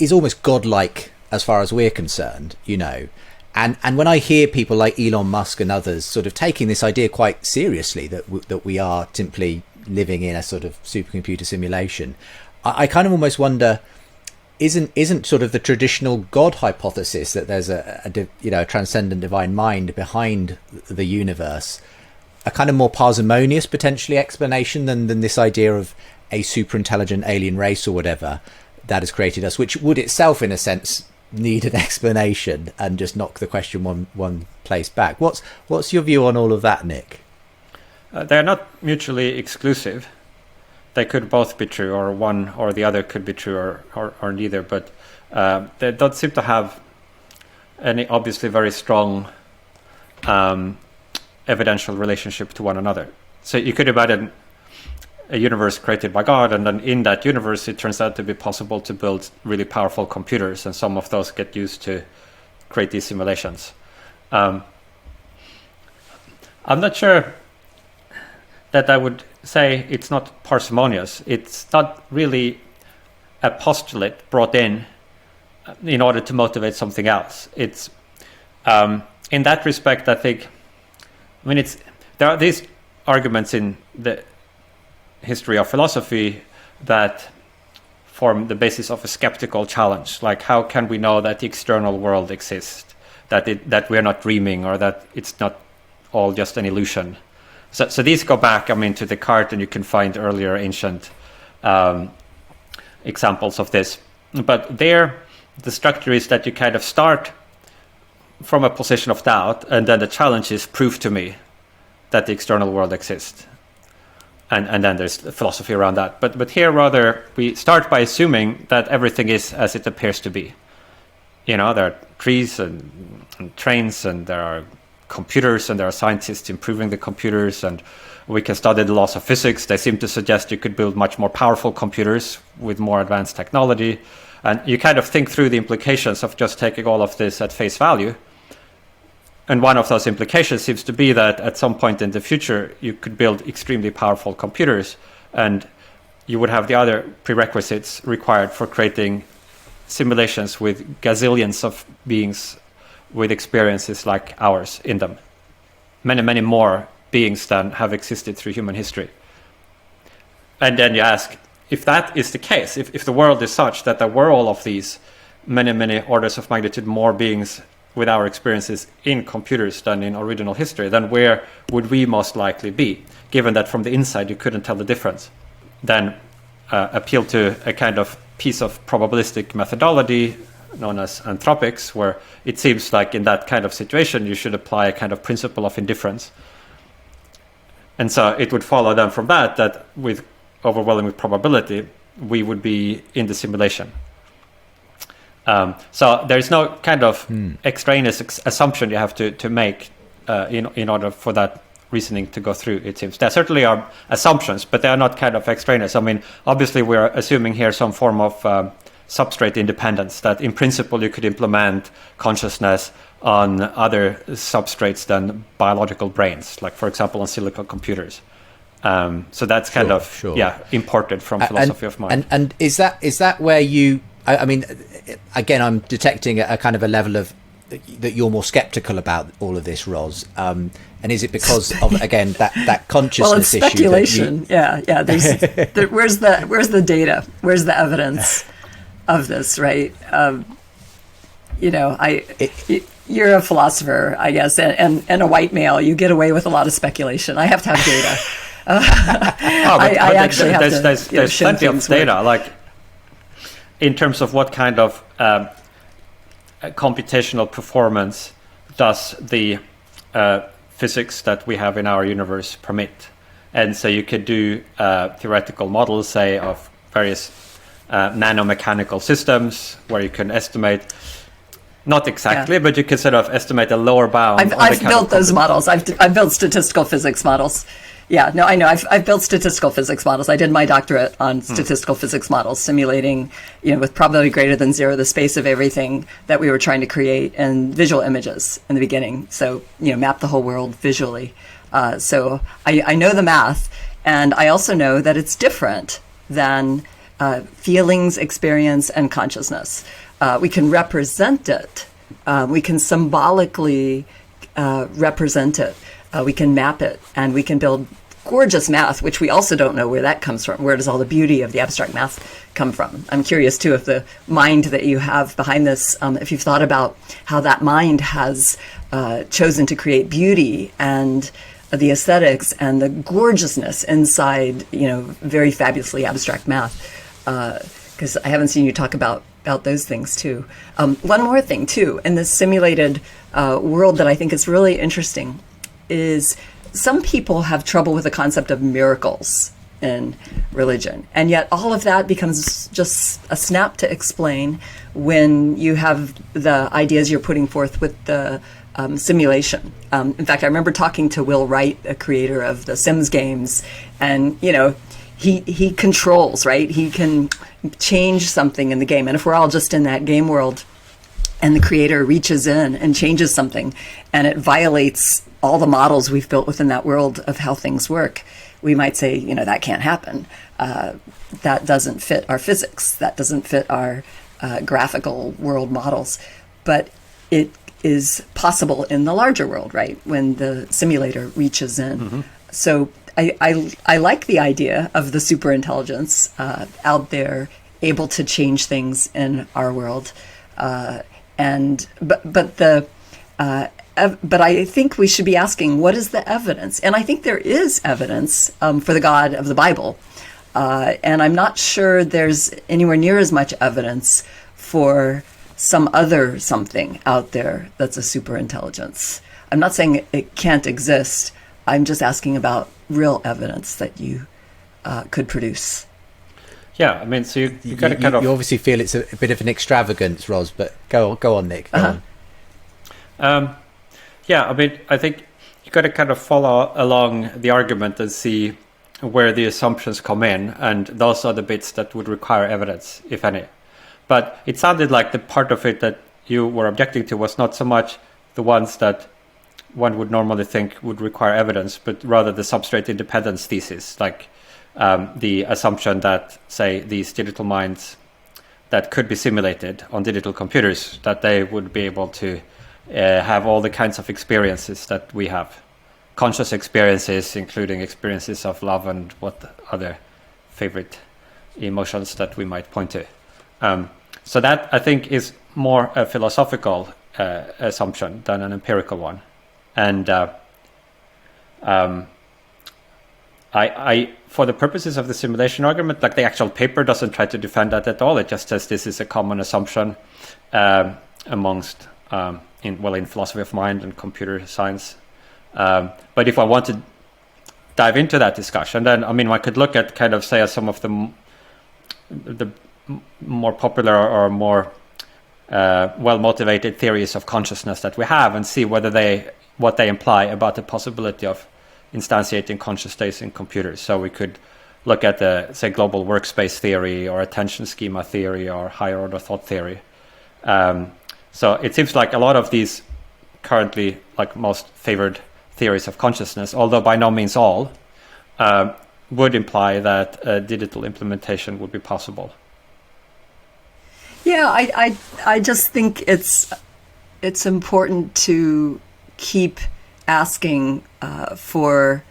is almost godlike as far as we're concerned, And when I hear people like Elon Musk and others sort of taking this idea quite seriously, that we are simply living in a sort of supercomputer simulation, I kind of almost wonder, isn't sort of the traditional God hypothesis that there's a transcendent divine mind behind the universe a kind of more parsimonious potentially explanation than this idea of a super intelligent alien race or whatever that has created us, which would itself in a sense need an explanation and just knock the question one place back. What's your view on all of that, Nick?
They're not mutually exclusive. They could both be true, or one or the other could be true, or neither, but they don't seem to have any obviously very strong evidential relationship to one another. So you could imagine a universe created by God, and then in that universe it turns out to be possible to build really powerful computers, and some of those get used to create these simulations. I'm not sure that I would say it's not parsimonious. It's not really a postulate brought in in order to motivate something else. It's in that respect, I think. I mean, there are these arguments in the history of philosophy that form the basis of a skeptical challenge. Like, how can we know that the external world exists, that we're not dreaming, or that it's not all just an illusion? So these go back, I mean, to Descartes, and you can find earlier ancient examples of this. But there, the structure is that you kind of start from a position of doubt, and then the challenge is prove to me that the external world exists. And then there's philosophy around that. But here, rather, we start by assuming that everything is as it appears to be. You know, there are trees and trains, and there are computers, and there are scientists improving the computers, and we can study the laws of physics. They seem to suggest you could build much more powerful computers with more advanced technology. And you kind of think through the implications of just taking all of this at face value. And one of those implications seems to be that at some point in the future, you could build extremely powerful computers, and you would have the other prerequisites required for creating simulations with gazillions of beings with experiences like ours in them. Many, many more beings than have existed through human history. And then you ask, if that is the case, if the world is such that there were all of these many, many orders of magnitude more beings with our experiences in computers than in original history, then where would we most likely be, given that from the inside you couldn't tell the difference? Then appeal to a kind of piece of probabilistic methodology known as anthropics, where it seems like in that kind of situation you should apply a kind of principle of indifference. And so it would follow then from that with overwhelming probability we would be in the simulation. So there's no kind of extraneous assumption you have to make in order for that reasoning to go through, it seems. There certainly are assumptions, but they are not kind of extraneous. I mean, obviously we're assuming here some form of substrate independence, that in principle you could implement consciousness on other substrates than biological brains, like, for example, on silicon computers. So that's kind of imported from philosophy of mind.
And is that where you... I mean, again, I'm detecting a kind of a level of that you're more skeptical about all of this, Ros. And is it because of, again, that consciousness issue?
Well, it's speculation. Yeah. Where's the data? Where's the evidence of this? Right. You're a philosopher, I guess, and a white male. You get away with a lot of speculation. I have to have data. I actually have to.
There's plenty of data, like, in terms of what kind of computational performance does the physics that we have in our universe permit. And so you could do theoretical models, say, of various nanomechanical systems where you can estimate, not exactly, but you can sort of estimate a lower bound.
I've built those models. I've built statistical physics models. Yeah, no, I know. I've built statistical physics models. I did my doctorate on statistical physics models, simulating, with probability greater than zero, the space of everything that we were trying to create in visual images in the beginning. So, map the whole world visually. So I know the math, and I also know that it's different than feelings, experience, and consciousness. We can represent it. We can symbolically represent it. We can map it, and we can build gorgeous math, which we also don't know where that comes from. Where does all the beauty of the abstract math come from? I'm curious, too, if the mind that you have behind this, if you've thought about how that mind has chosen to create beauty and the aesthetics and the gorgeousness inside, very fabulously abstract math. Because I haven't seen you talk about those things, too. One more thing, too, in this simulated world that I think is really interesting is some people have trouble with the concept of miracles in religion. And yet all of that becomes just a snap to explain when you have the ideas you're putting forth with the simulation. In fact, I remember talking to Will Wright, a creator of the Sims games, and, he controls, right? He can change something in the game. And if we're all just in that game world and the creator reaches in and changes something and it violates all the models we've built within that world of how things work, we might say, that can't happen. That doesn't fit our physics. That doesn't fit our graphical world models, but it is possible in the larger world, right? When the simulator reaches in. Mm-hmm. So I like the idea of the superintelligence out there, able to change things in our world, but I think we should be asking, what is the evidence? And I think there is evidence for the God of the Bible. And I'm not sure there's anywhere near as much evidence for some other something out there that's a superintelligence. I'm not saying it can't exist. I'm just asking about real evidence that you could produce.
Yeah, I mean, so you got to kind of...
You obviously feel it's a bit of an extravagance, Ros, but go on, Nick. Go
on. Yeah, I mean, I think you got to kind of follow along the argument and see where the assumptions come in, and those are the bits that would require evidence, if any. But it sounded like the part of it that you were objecting to was not so much the ones that one would normally think would require evidence, but rather the substrate independence thesis, like the assumption that, say, these digital minds that could be simulated on digital computers, that they would be able to have all the kinds of experiences that we have. Conscious experiences, including experiences of love and what other favorite emotions that we might point to. So that, I think, is more a philosophical assumption than an empirical one. And I, for the purposes of the simulation argument, like the actual paper doesn't try to defend that at all. It just says this is a common assumption amongst, in philosophy of mind and computer science. But if I want to dive into that discussion, then, I mean, one could look at kind of, say, some of the more popular or more well-motivated theories of consciousness that we have and see what they imply about the possibility of instantiating conscious states in computers. So we could look at the, say, global workspace theory or attention schema theory or higher order thought theory. So it seems like a lot of these currently, like, most favored theories of consciousness, although by no means all, would imply that a digital implementation would be possible.
Yeah, I just think it's important to keep asking for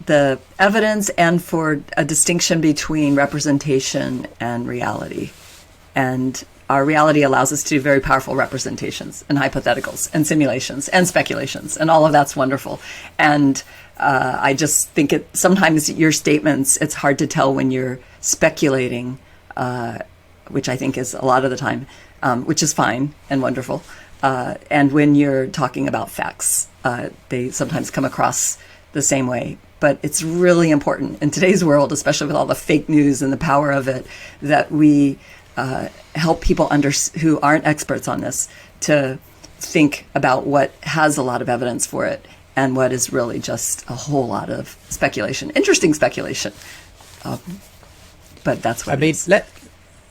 the evidence and for a distinction between representation and reality. And our reality allows us to do very powerful representations and hypotheticals and simulations and speculations, and all of that's wonderful. And I just think sometimes your statements, it's hard to tell when you're speculating, which I think is a lot of the time, which is fine and wonderful. And when you're talking about facts, they sometimes come across the same way. But it's really important in today's world, especially with all the fake news and the power of it, that we help people who aren't experts on this to think about what has a lot of evidence for it and what is really just a whole lot of speculation, interesting speculation. But that's what it is.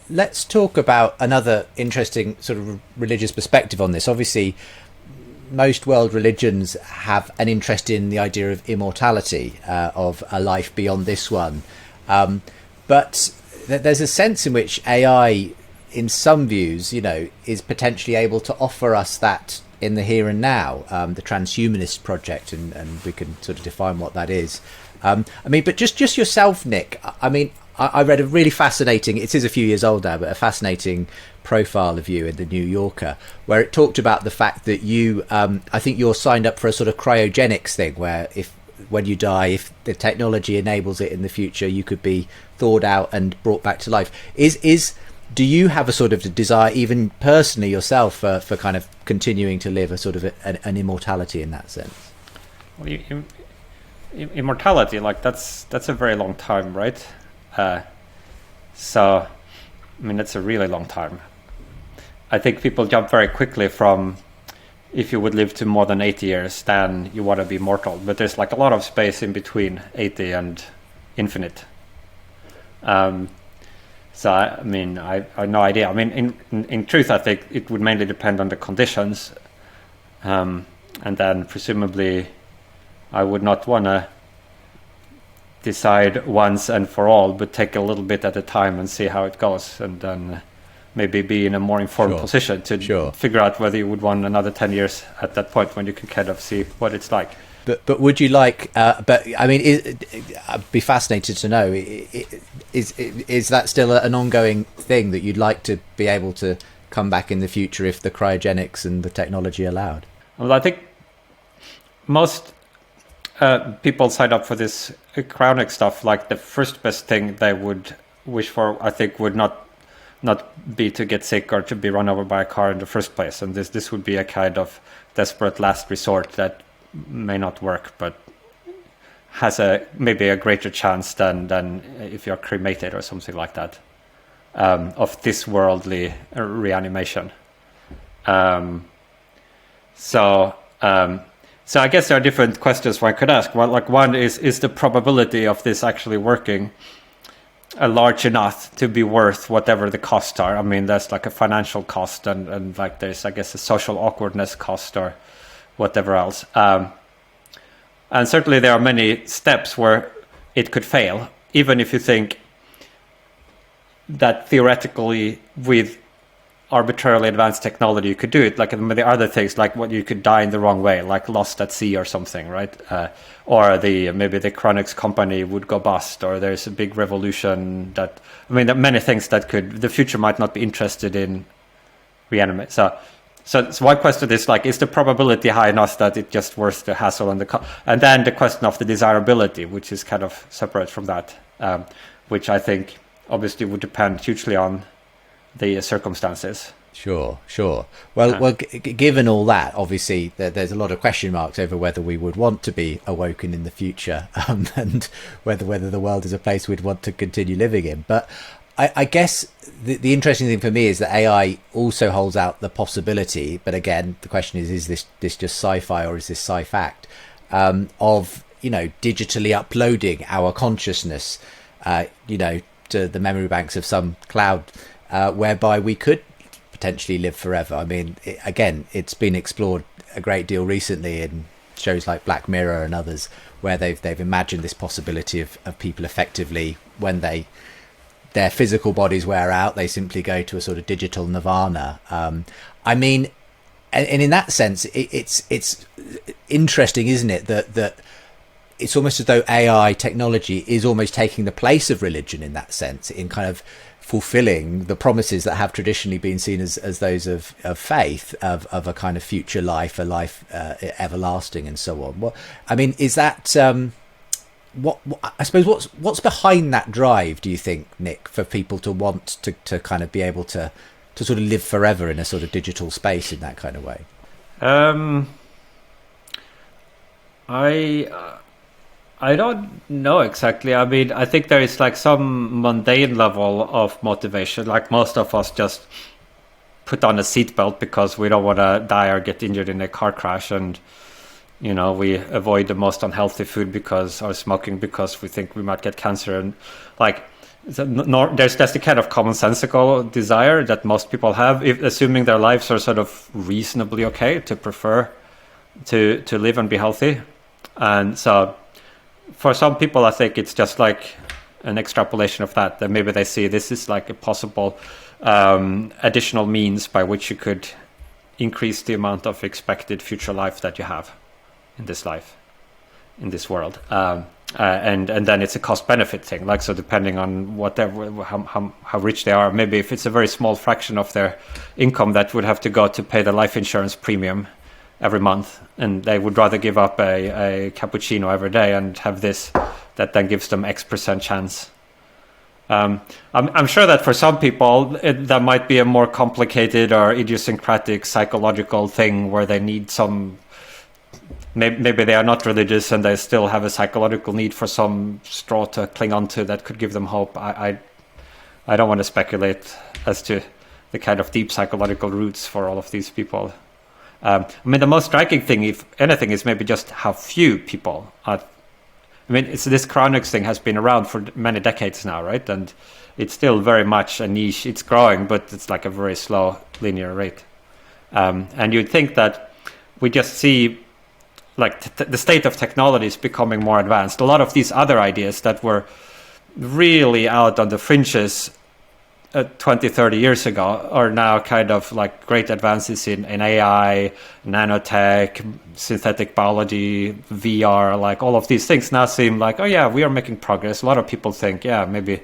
Let's talk about another interesting sort of religious perspective on this. Obviously, most world religions have an interest in the idea of immortality, of a life beyond this one. But there's a sense in which AI, in some views, is potentially able to offer us that in the here and now, the transhumanist project, and we can sort of define what that is. But just yourself, Nick, I read a really fascinating, it is a few years old now, but a fascinating profile of you in the New Yorker, where it talked about the fact that you, I think you're signed up for a sort of cryogenics thing, where when you die, if the technology enables it in the future, you could be thawed out and brought back to life. Do you have a sort of desire, even personally yourself, for kind of continuing to live a sort of an immortality in that sense?
Well, immortality, like that's a very long time, right? So, it's a really long time. I think people jump very quickly from, if you would live to more than 80 years, then you want to be mortal. But there's like a lot of space in between 80 and infinite. So, I have no idea. In truth, I think it would mainly depend on the conditions. And then presumably I would not want to decide once and for all, but take a little bit at a time and see how it goes. And then maybe be in a more informed
Sure.
position to
Sure.
figure out whether you would want another 10 years at that point when you can kind of see what it's like.
But would you like? But I mean, I'd be fascinated to know: is that still an ongoing thing that you'd like to be able to come back in the future if the cryogenics and the technology allowed?
Well, I think most people sign up for this cryonic stuff. Like the first best thing they would wish for, I think, would not be to get sick or to be run over by a car in the first place. And this would be a kind of desperate last resort that may not work, but has maybe a greater chance than if you're cremated or something like that, of this worldly reanimation. So I guess there are different questions one could ask. Well, like one is the probability of this actually working large enough to be worth whatever the costs are? I mean, there's like a financial cost and like there's, I guess, a social awkwardness cost or whatever else. And certainly there are many steps where it could fail, even if you think that theoretically with arbitrarily advanced technology you could do it. Like the other things, like what you could die in the wrong way, like lost at sea or something, right? Or maybe the cryonics company would go bust, or there's a big revolution that, I mean, there are many things that the future might not be interested in reanimate. So one question is like, is the probability high enough that it's just worth the hassle and then the question of the desirability, which is kind of separate from that, which I think obviously would depend hugely on the circumstances.
Sure. Well, given all that, obviously there's a lot of question marks over whether we would want to be awoken in the future, and whether the world is a place we'd want to continue living in. But I guess the interesting thing for me is that AI also holds out the possibility, but again, the question is this just sci-fi or is this sci-fact, of, digitally uploading our consciousness, to the memory banks of some cloud, whereby we could potentially live forever. I mean, it's been explored a great deal recently in shows like Black Mirror and others, where they've imagined this possibility of people effectively, when their physical bodies wear out, they simply go to a sort of digital nirvana. I mean, and in that sense, it's interesting, isn't it, that it's almost as though AI technology is almost taking the place of religion in that sense, in kind of fulfilling the promises that have traditionally been seen as those of faith, of a kind of future life, a life everlasting, and so on. Well, I mean, is that what I suppose what's behind that drive, do you think, Nick, for people to want to kind of be able to sort of live forever in a sort of digital space in that kind of way?
I don't know exactly. I mean, I think there is like some mundane level of motivation. Like most of us just put on a seatbelt because we don't want to die or get injured in a car crash, and we avoid the most unhealthy food or smoking because we think we might get cancer. And like, there's the kind of commonsensical desire that most people have, assuming their lives are sort of reasonably okay, to prefer to live and be healthy. And so for some people, I think it's just like an extrapolation of that maybe they see this is like a possible additional means by which you could increase the amount of expected future life that you have in this world. And then it's a cost benefit thing. Like, so depending on how rich they are, maybe if it's a very small fraction of their income that would have to go to pay the life insurance premium every month, and they would rather give up a cappuccino every day and have this that then gives them X% chance. I'm sure that for some people that might be a more complicated or idiosyncratic psychological thing where they need some, maybe they are not religious and they still have a psychological need for some straw to cling on to that could give them hope. I don't want to speculate as to the kind of deep psychological roots for all of these people. I mean, the most striking thing, if anything, is maybe just how few people are. I mean, this cryonics thing has been around for many decades now, right? And it's still very much a niche. It's growing, but it's like a very slow linear rate. And you'd think that we just see like the state of technology is becoming more advanced. A lot of these other ideas that were really out on the fringes 20, 30 years ago are now kind of like great advances in AI, nanotech, synthetic biology, VR, like all of these things now seem like, oh yeah, we are making progress. A lot of people think, yeah, maybe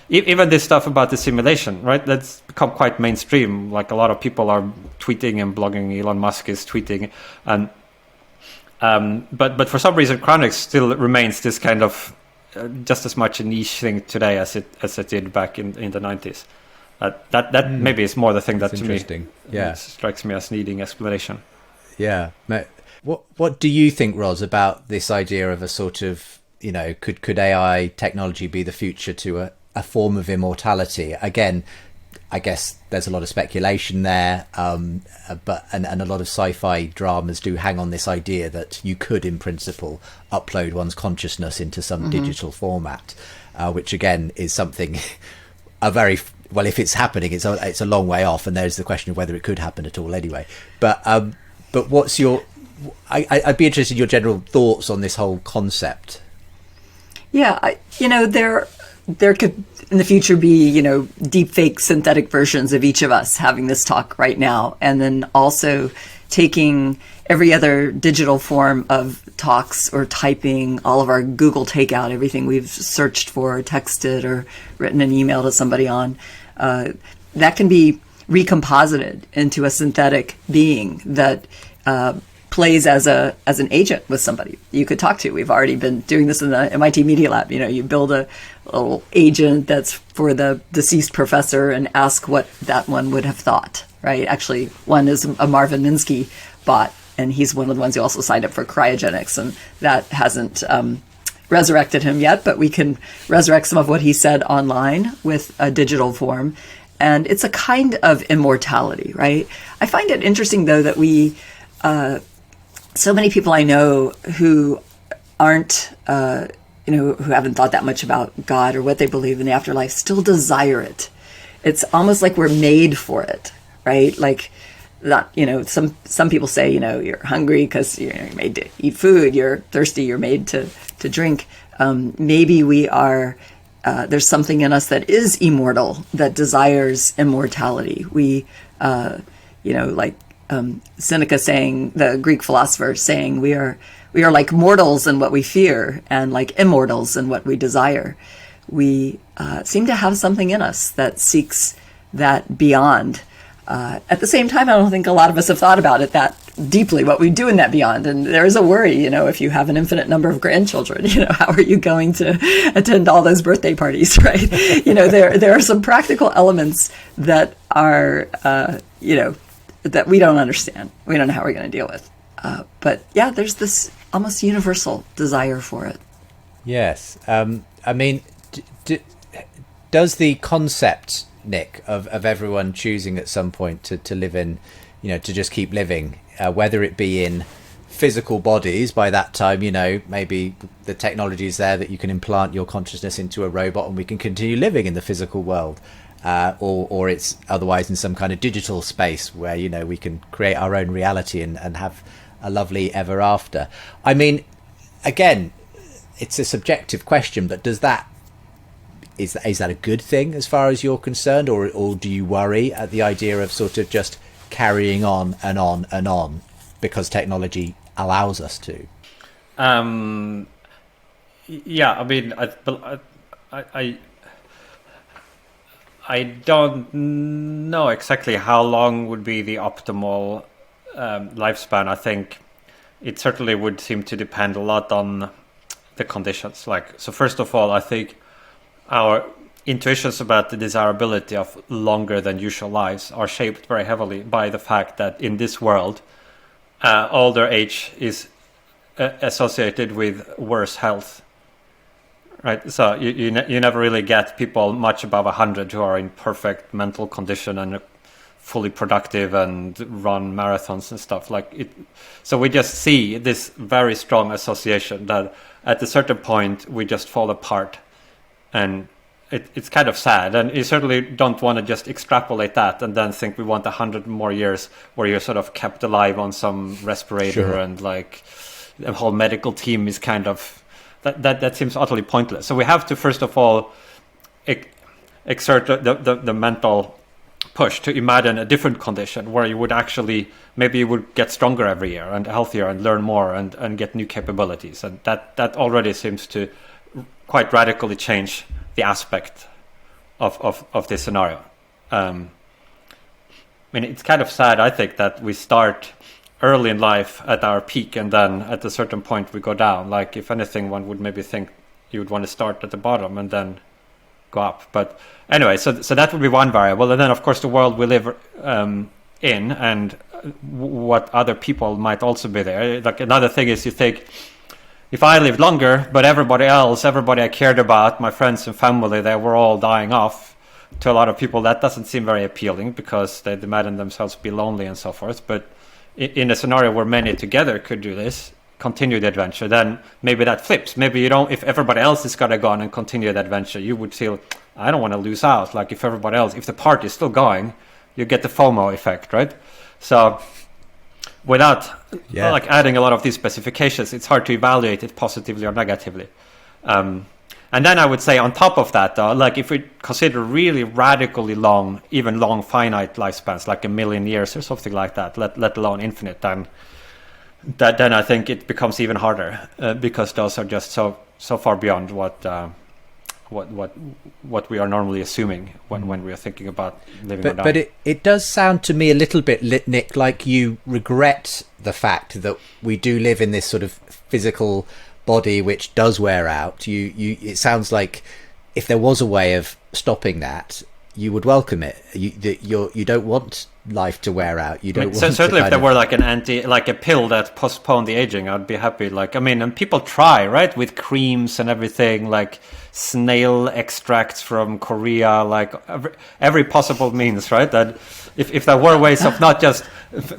even this stuff about the simulation, right? That's become quite mainstream. Like a lot of people are tweeting and blogging. Elon Musk is tweeting, and but for some reason, cryonics still remains this kind of just as much a niche thing today as it did back in the 90s. That maybe is more the thing that to me strikes me as needing explanation.
Yeah. What do you think, Ros, about this idea of a sort of, could AI technology be the future to a form of immortality? Again, I guess there's a lot of speculation there, but a lot of sci-fi dramas do hang on this idea that you could, in principle, upload one's consciousness into some digital format, which again is something if it's happening, it's a long way off, and there's the question of whether it could happen at all anyway. But what's your? I'd be interested in your general thoughts on this whole concept.
Yeah, there could in the future be, deep fake synthetic versions of each of us having this talk right now. And then also taking every other digital form of talks or typing, all of our Google takeout, everything we've searched for, texted, or written an email to somebody on, that can be recomposited into a synthetic being that plays as an agent with somebody you could talk to. We've already been doing this in the MIT Media Lab. You build a little agent that's for the deceased professor and ask what that one would have thought, right? Actually, one is a Marvin Minsky bot, and he's one of the ones who also signed up for cryogenics, and that hasn't resurrected him yet, but we can resurrect some of what he said online with a digital form. And it's a kind of immortality, right? I find it interesting, though, that we... so many people I know who aren't, who haven't thought that much about God or what they believe in the afterlife still desire it. It's almost like we're made for it, right? Like, not, some people say, you're hungry because you're made to eat food. You're thirsty. You're made to drink. Maybe we are. There's something in us that is immortal, that desires immortality. We, Seneca saying, the Greek philosopher saying, we are like mortals in what we fear and like immortals in what we desire. We seem to have something in us that seeks that beyond. At the same time, I don't think a lot of us have thought about it that deeply, what we do in that beyond. And there is a worry, if you have an infinite number of grandchildren, how are you going to attend all those birthday parties, right? There are some practical elements that are, that we don't understand. We don't know how we're going to deal with. But yeah, there's this almost universal desire for it.
Yes. Does the concept, Nick, of everyone choosing at some point to live in, to just keep living, whether it be in physical bodies, by that time, maybe the technology is there that you can implant your consciousness into a robot and we can continue living in the physical world. Or it's otherwise in some kind of digital space where, we can create our own reality and have a lovely ever after. I mean, again, it's a subjective question, but is that a good thing as far as you're concerned, or do you worry at the idea of sort of just carrying on and on and on because technology allows us to?
Yeah, I mean, I don't know exactly how long would be the optimal lifespan. I think it certainly would seem to depend a lot on the conditions. So first of all, I think our intuitions about the desirability of longer than usual lives are shaped very heavily by the fact that in this world, older age is associated with worse health. Right, so you never really get people much above 100 who are in perfect mental condition and fully productive and run marathons and stuff like it. So we just see this very strong association that at a certain point we just fall apart, and it's kind of sad. And you certainly don't want to just extrapolate that and then think we want 100 more years where you're sort of kept alive on some respirator. Sure. And like the whole medical team is kind of. That seems utterly pointless. So we have to, first of all, exert the mental push to imagine a different condition where you would actually, maybe you would get stronger every year and healthier and learn more and get new capabilities. And that already seems to quite radically change the aspect of this scenario. I mean, it's kind of sad, I think, that we start early in life at our peak and then at a certain point we go down. Like, if anything, one would maybe think you would want to start at the bottom and then go up. But anyway, so that would be one variable. And then, of course, the world we live in and what other people might also be there. Like, another thing is, you think, if I lived longer, but everybody I cared about, my friends and family, they were all dying off, to a lot of people that doesn't seem very appealing because they imagine themselves be lonely and so forth. But in a scenario where many together could do this, continue the adventure, then maybe that flips. Maybe you don't, if everybody else is gonna go on and continue the adventure, you would feel, I don't want to lose out. Like, if everybody else, if the party is still going, you get the FOMO effect, right? So without like adding a lot of these specifications, it's hard to evaluate it positively or negatively. And then I would say, on top of that, though, like, if we consider really radically long, even long finite lifespans, like 1 million years or something like that, let alone infinite, then I think it becomes even harder because those are just so far beyond what we are normally assuming when we are thinking about living or dying.
But it does sound to me a little bit, Nick, like you regret the fact that we do live in this sort of physical body which does wear out. It sounds like if there was a way of stopping that, you would welcome it. You don't want life to wear out. You don't.
So certainly, if there were like a pill that postponed the aging, I'd be happy. Like, I mean, and people try, right, with creams and everything, like snail extracts from Korea, like every possible means, right? That if there were ways of not just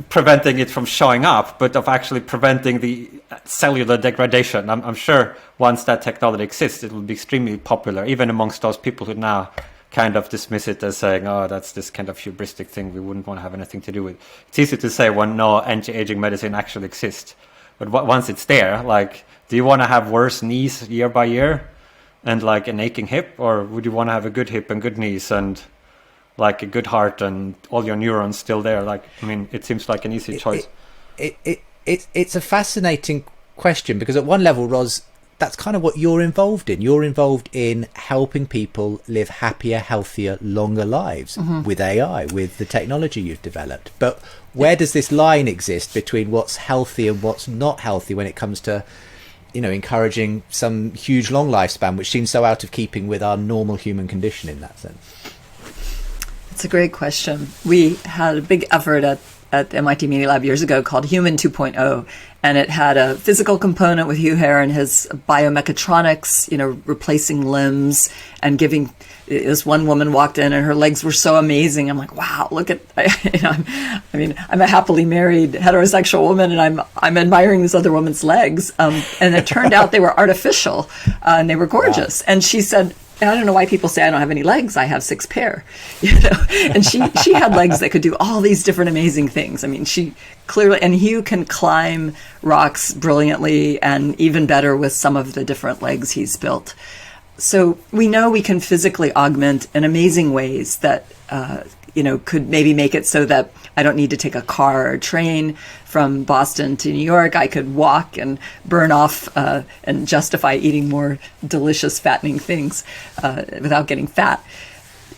preventing it from showing up, but of actually preventing the cellular degradation, I'm sure once that technology exists, it will be extremely popular, even amongst those people who now kind of dismiss it as saying, oh, that's this kind of hubristic thing we wouldn't want to have anything to do with. It's easy to say when no anti-aging medicine actually exists. But once it's there, like, do you want to have worse knees year by year and like an aching hip? Or would you want to have a good hip and good knees and like a good heart and all your neurons still there? Like, I mean, it seems like an easy choice.
It's a fascinating question because at one level, Ros, that's kind of what you're involved in. You're involved in helping people live happier, healthier, longer lives with AI, with the technology you've developed. But where does this line exist between what's healthy and what's not healthy when it comes to, encouraging some huge long lifespan, which seems so out of keeping with our normal human condition in that sense?
It's a great question. We had a big effort at MIT Media Lab years ago called Human 2.0, and it had a physical component with Hugh Hare and his biomechatronics, replacing limbs and giving. This one woman walked in and her legs were so amazing. I'm like, wow, look at, I'm a happily married heterosexual woman and I'm admiring this other woman's legs. And it turned out they were artificial and they were gorgeous. Wow. And she said, I don't know why people say I don't have any legs. I have 6 pair, And she had legs that could do all these different amazing things. I mean, she clearly, and Hugh can climb rocks brilliantly and even better with some of the different legs he's built. So we know we can physically augment in amazing ways that, could maybe make it so that I don't need to take a car or a train from Boston to New York. I could walk and burn off and justify eating more delicious, fattening things without getting fat.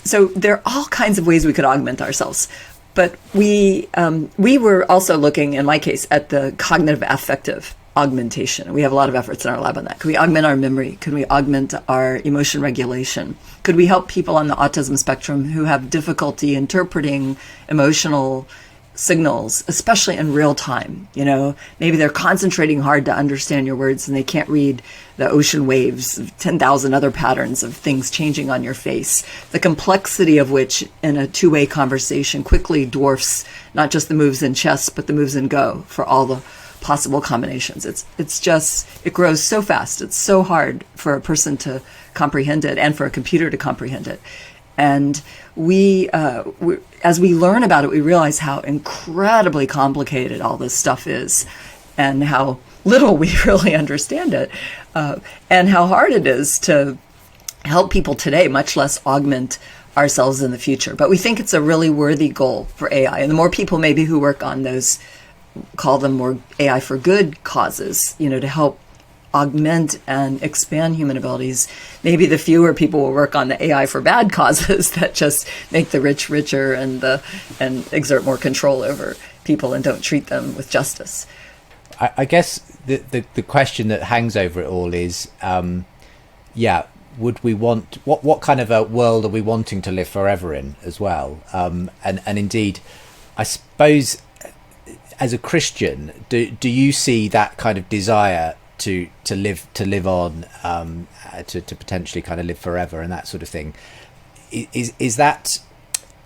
So there are all kinds of ways we could augment ourselves. But we were also looking, in my case, at the cognitive affective augmentation. We have a lot of efforts in our lab on that. Could we augment our memory? Could we augment our emotion regulation? Could we help people on the autism spectrum who have difficulty interpreting emotional signals, especially in real time? Maybe they're concentrating hard to understand your words and they can't read the ocean waves, 10,000 other patterns of things changing on your face, the complexity of which in a two-way conversation quickly dwarfs not just the moves in chess, but the moves in Go for all the possible combinations. It grows so fast. It's so hard for a person to comprehend it and for a computer to comprehend it. And as we learn about it, we realize how incredibly complicated all this stuff is and how little we really understand it and how hard it is to help people today, much less augment ourselves in the future. But we think it's a really worthy goal for AI. And the more people maybe who work on those, call them more AI for good causes, to help augment and expand human abilities, maybe the fewer people will work on the AI for bad causes that just make the rich richer and exert more control over people and don't treat them with justice.
I guess the question that hangs over it all is, would we want, what kind of a world are we wanting to live forever in as well? And indeed, I suppose as a Christian, do you see that kind of desire to live on, to potentially kind of live forever and that sort of thing? Is that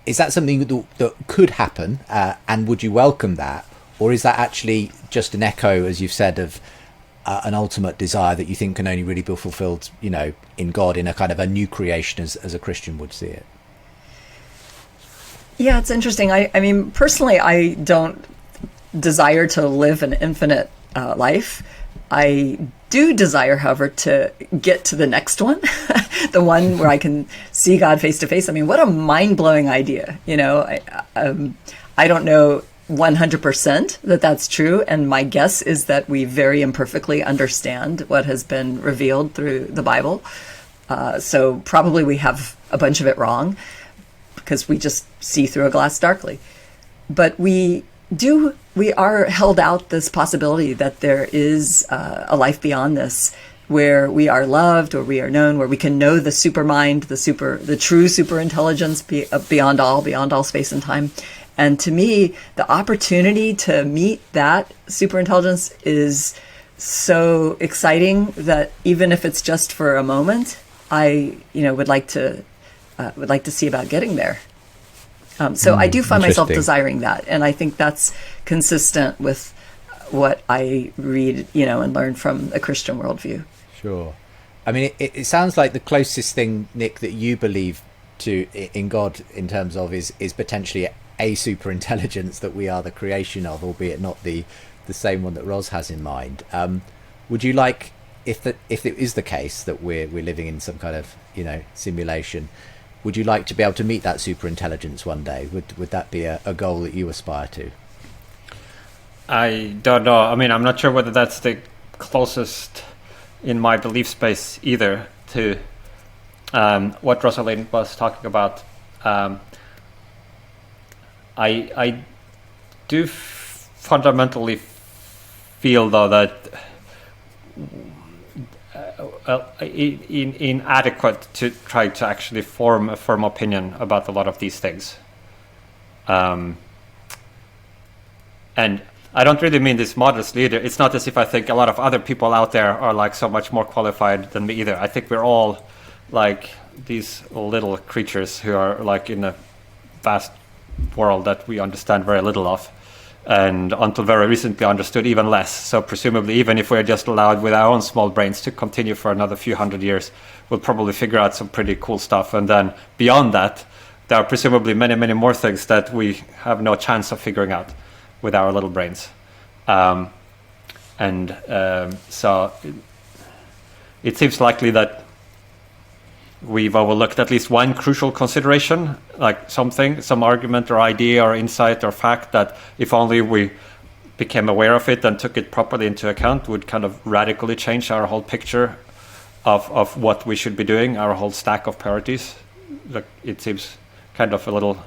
something that could happen, and would you welcome that, or is that actually just an echo, as you've said, of an ultimate desire that you think can only really be fulfilled, in God, in a kind of a new creation, as a Christian would see it?
Yeah, it's interesting. I mean, personally, I don't desire to live an infinite life. I do desire, however, to get to the next one, the one where I can see God face to face. I mean, what a mind-blowing idea. I don't know 100% that that's true. And my guess is that we very imperfectly understand what has been revealed through the Bible. So probably we have a bunch of it wrong because we just see through a glass darkly. But we are held out this possibility that there is a life beyond this, where we are loved, or we are known, where we can know the supermind, the true super intelligence beyond all space and time. And to me, the opportunity to meet that super intelligence is so exciting that even if it's just for a moment, I would like to see about getting there. So I do find myself desiring that, and I think that's consistent with what I read, and learn from a Christian worldview.
Sure. I mean, it sounds like the closest thing, Nick, that you believe to in God in terms of is potentially a super intelligence that we are the creation of, albeit not the same one that Ros has in mind. Would you like, if it is the case that we're living in some kind of simulation, would you like to be able to meet that super intelligence one day? Would that be a goal that you aspire to?
I don't know. I mean, I'm not sure whether that's the closest in my belief space either to what Rosalind was talking about. I do fundamentally feel, though, that inadequate to try to actually form a firm opinion about a lot of these things. And I don't really mean this modestly either. It's not as if I think a lot of other people out there are like so much more qualified than me either. I think we're all like these little creatures who are like in a vast world that we understand very little of, and until very recently understood even less. So presumably, even if we're just allowed with our own small brains to continue for another few hundred years, we'll probably figure out some pretty cool stuff. And then beyond that, there are presumably many, many more things that we have no chance of figuring out with our little brains. So it seems likely that we've overlooked at least one crucial consideration, like some argument or idea or insight or fact that if only we became aware of it and took it properly into account would kind of radically change our whole picture of what we should be doing, our whole stack of priorities. Like, it seems kind of a little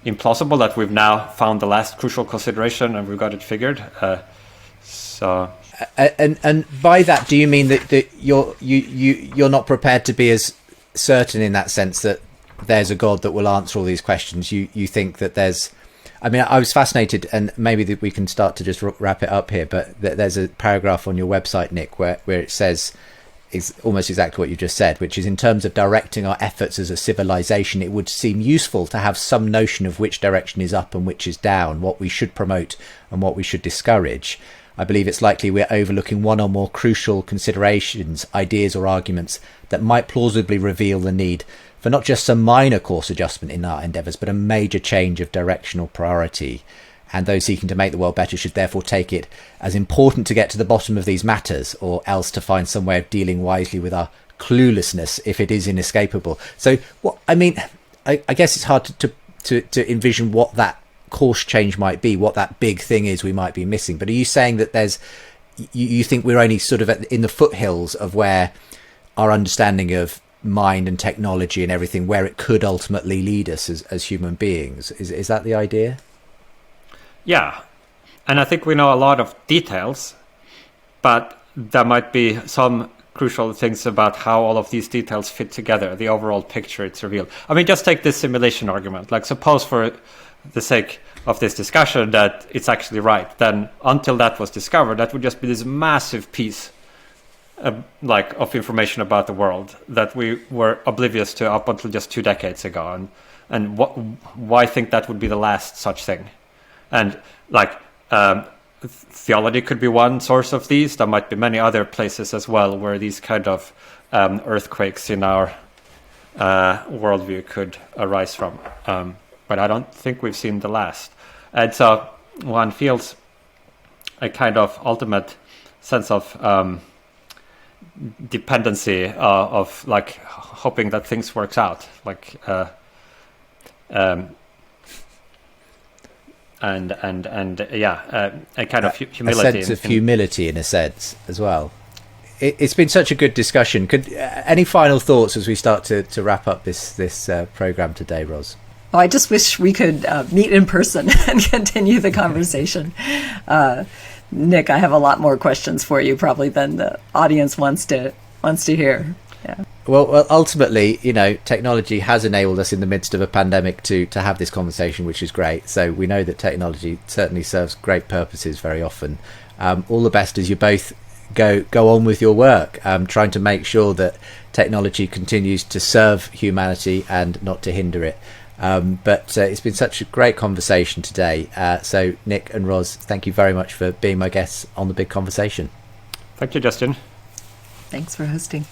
implausible that we've now found the last crucial consideration and we've got it figured.
And by that, do you mean that you're not prepared to be as certain in that sense that there's a God that will answer all these questions? You think that there's, I mean, I was fascinated, and maybe that we can start to just wrap it up here, but there's a paragraph on your website, Nick, where it says is almost exactly what you just said, which is, in terms of directing our efforts as a civilization, it would seem useful to have some notion of which direction is up and which is down, what we should promote and what we should discourage. I believe it's likely we're overlooking one or more crucial considerations, ideas or arguments that might plausibly reveal the need for not just some minor course adjustment in our endeavours, but a major change of directional priority. And those seeking to make the world better should therefore take it as important to get to the bottom of these matters, or else to find some way of dealing wisely with our cluelessness if it is inescapable. So, what I mean, I guess it's hard to envision what that course change might be, what that big thing is we might be missing. But are you saying that you think we're only sort of in the foothills of where our understanding of mind and technology and everything, where it could ultimately lead us as human beings? Is that the idea?
Yeah. And I think we know a lot of details, but there might be some crucial things about how all of these details fit together, the overall picture it's revealed. I mean, just take this simulation argument. Like, suppose for the sake of this discussion that it's actually right, then until that was discovered, that would just be this massive piece of information about the world that we were oblivious to up until just 2 decades ago. And why think that would be the last such thing? And theology could be one source of these. There might be many other places as well where these kind of earthquakes in our worldview could arise from. But I don't think we've seen the last. And so one feels a kind of ultimate sense of dependency, of like hoping that things works out, and a kind of humility,
a sense of humility in a sense as well. It's been such a good discussion. Any final thoughts as we start to wrap up this program today, Ros?
Oh, I just wish we could meet in person and continue the conversation. Nick, I have a lot more questions for you probably than the audience wants to hear. Yeah.
Well, ultimately, technology has enabled us in the midst of a pandemic to have this conversation, which is great. So we know that technology certainly serves great purposes very often. All the best as you both go on with your work, trying to make sure that technology continues to serve humanity and not to hinder it. But it's been such a great conversation today. So Nick and Ros, thank you very much for being my guests on The Big Conversation.
Thank you, Justin.
Thanks for hosting.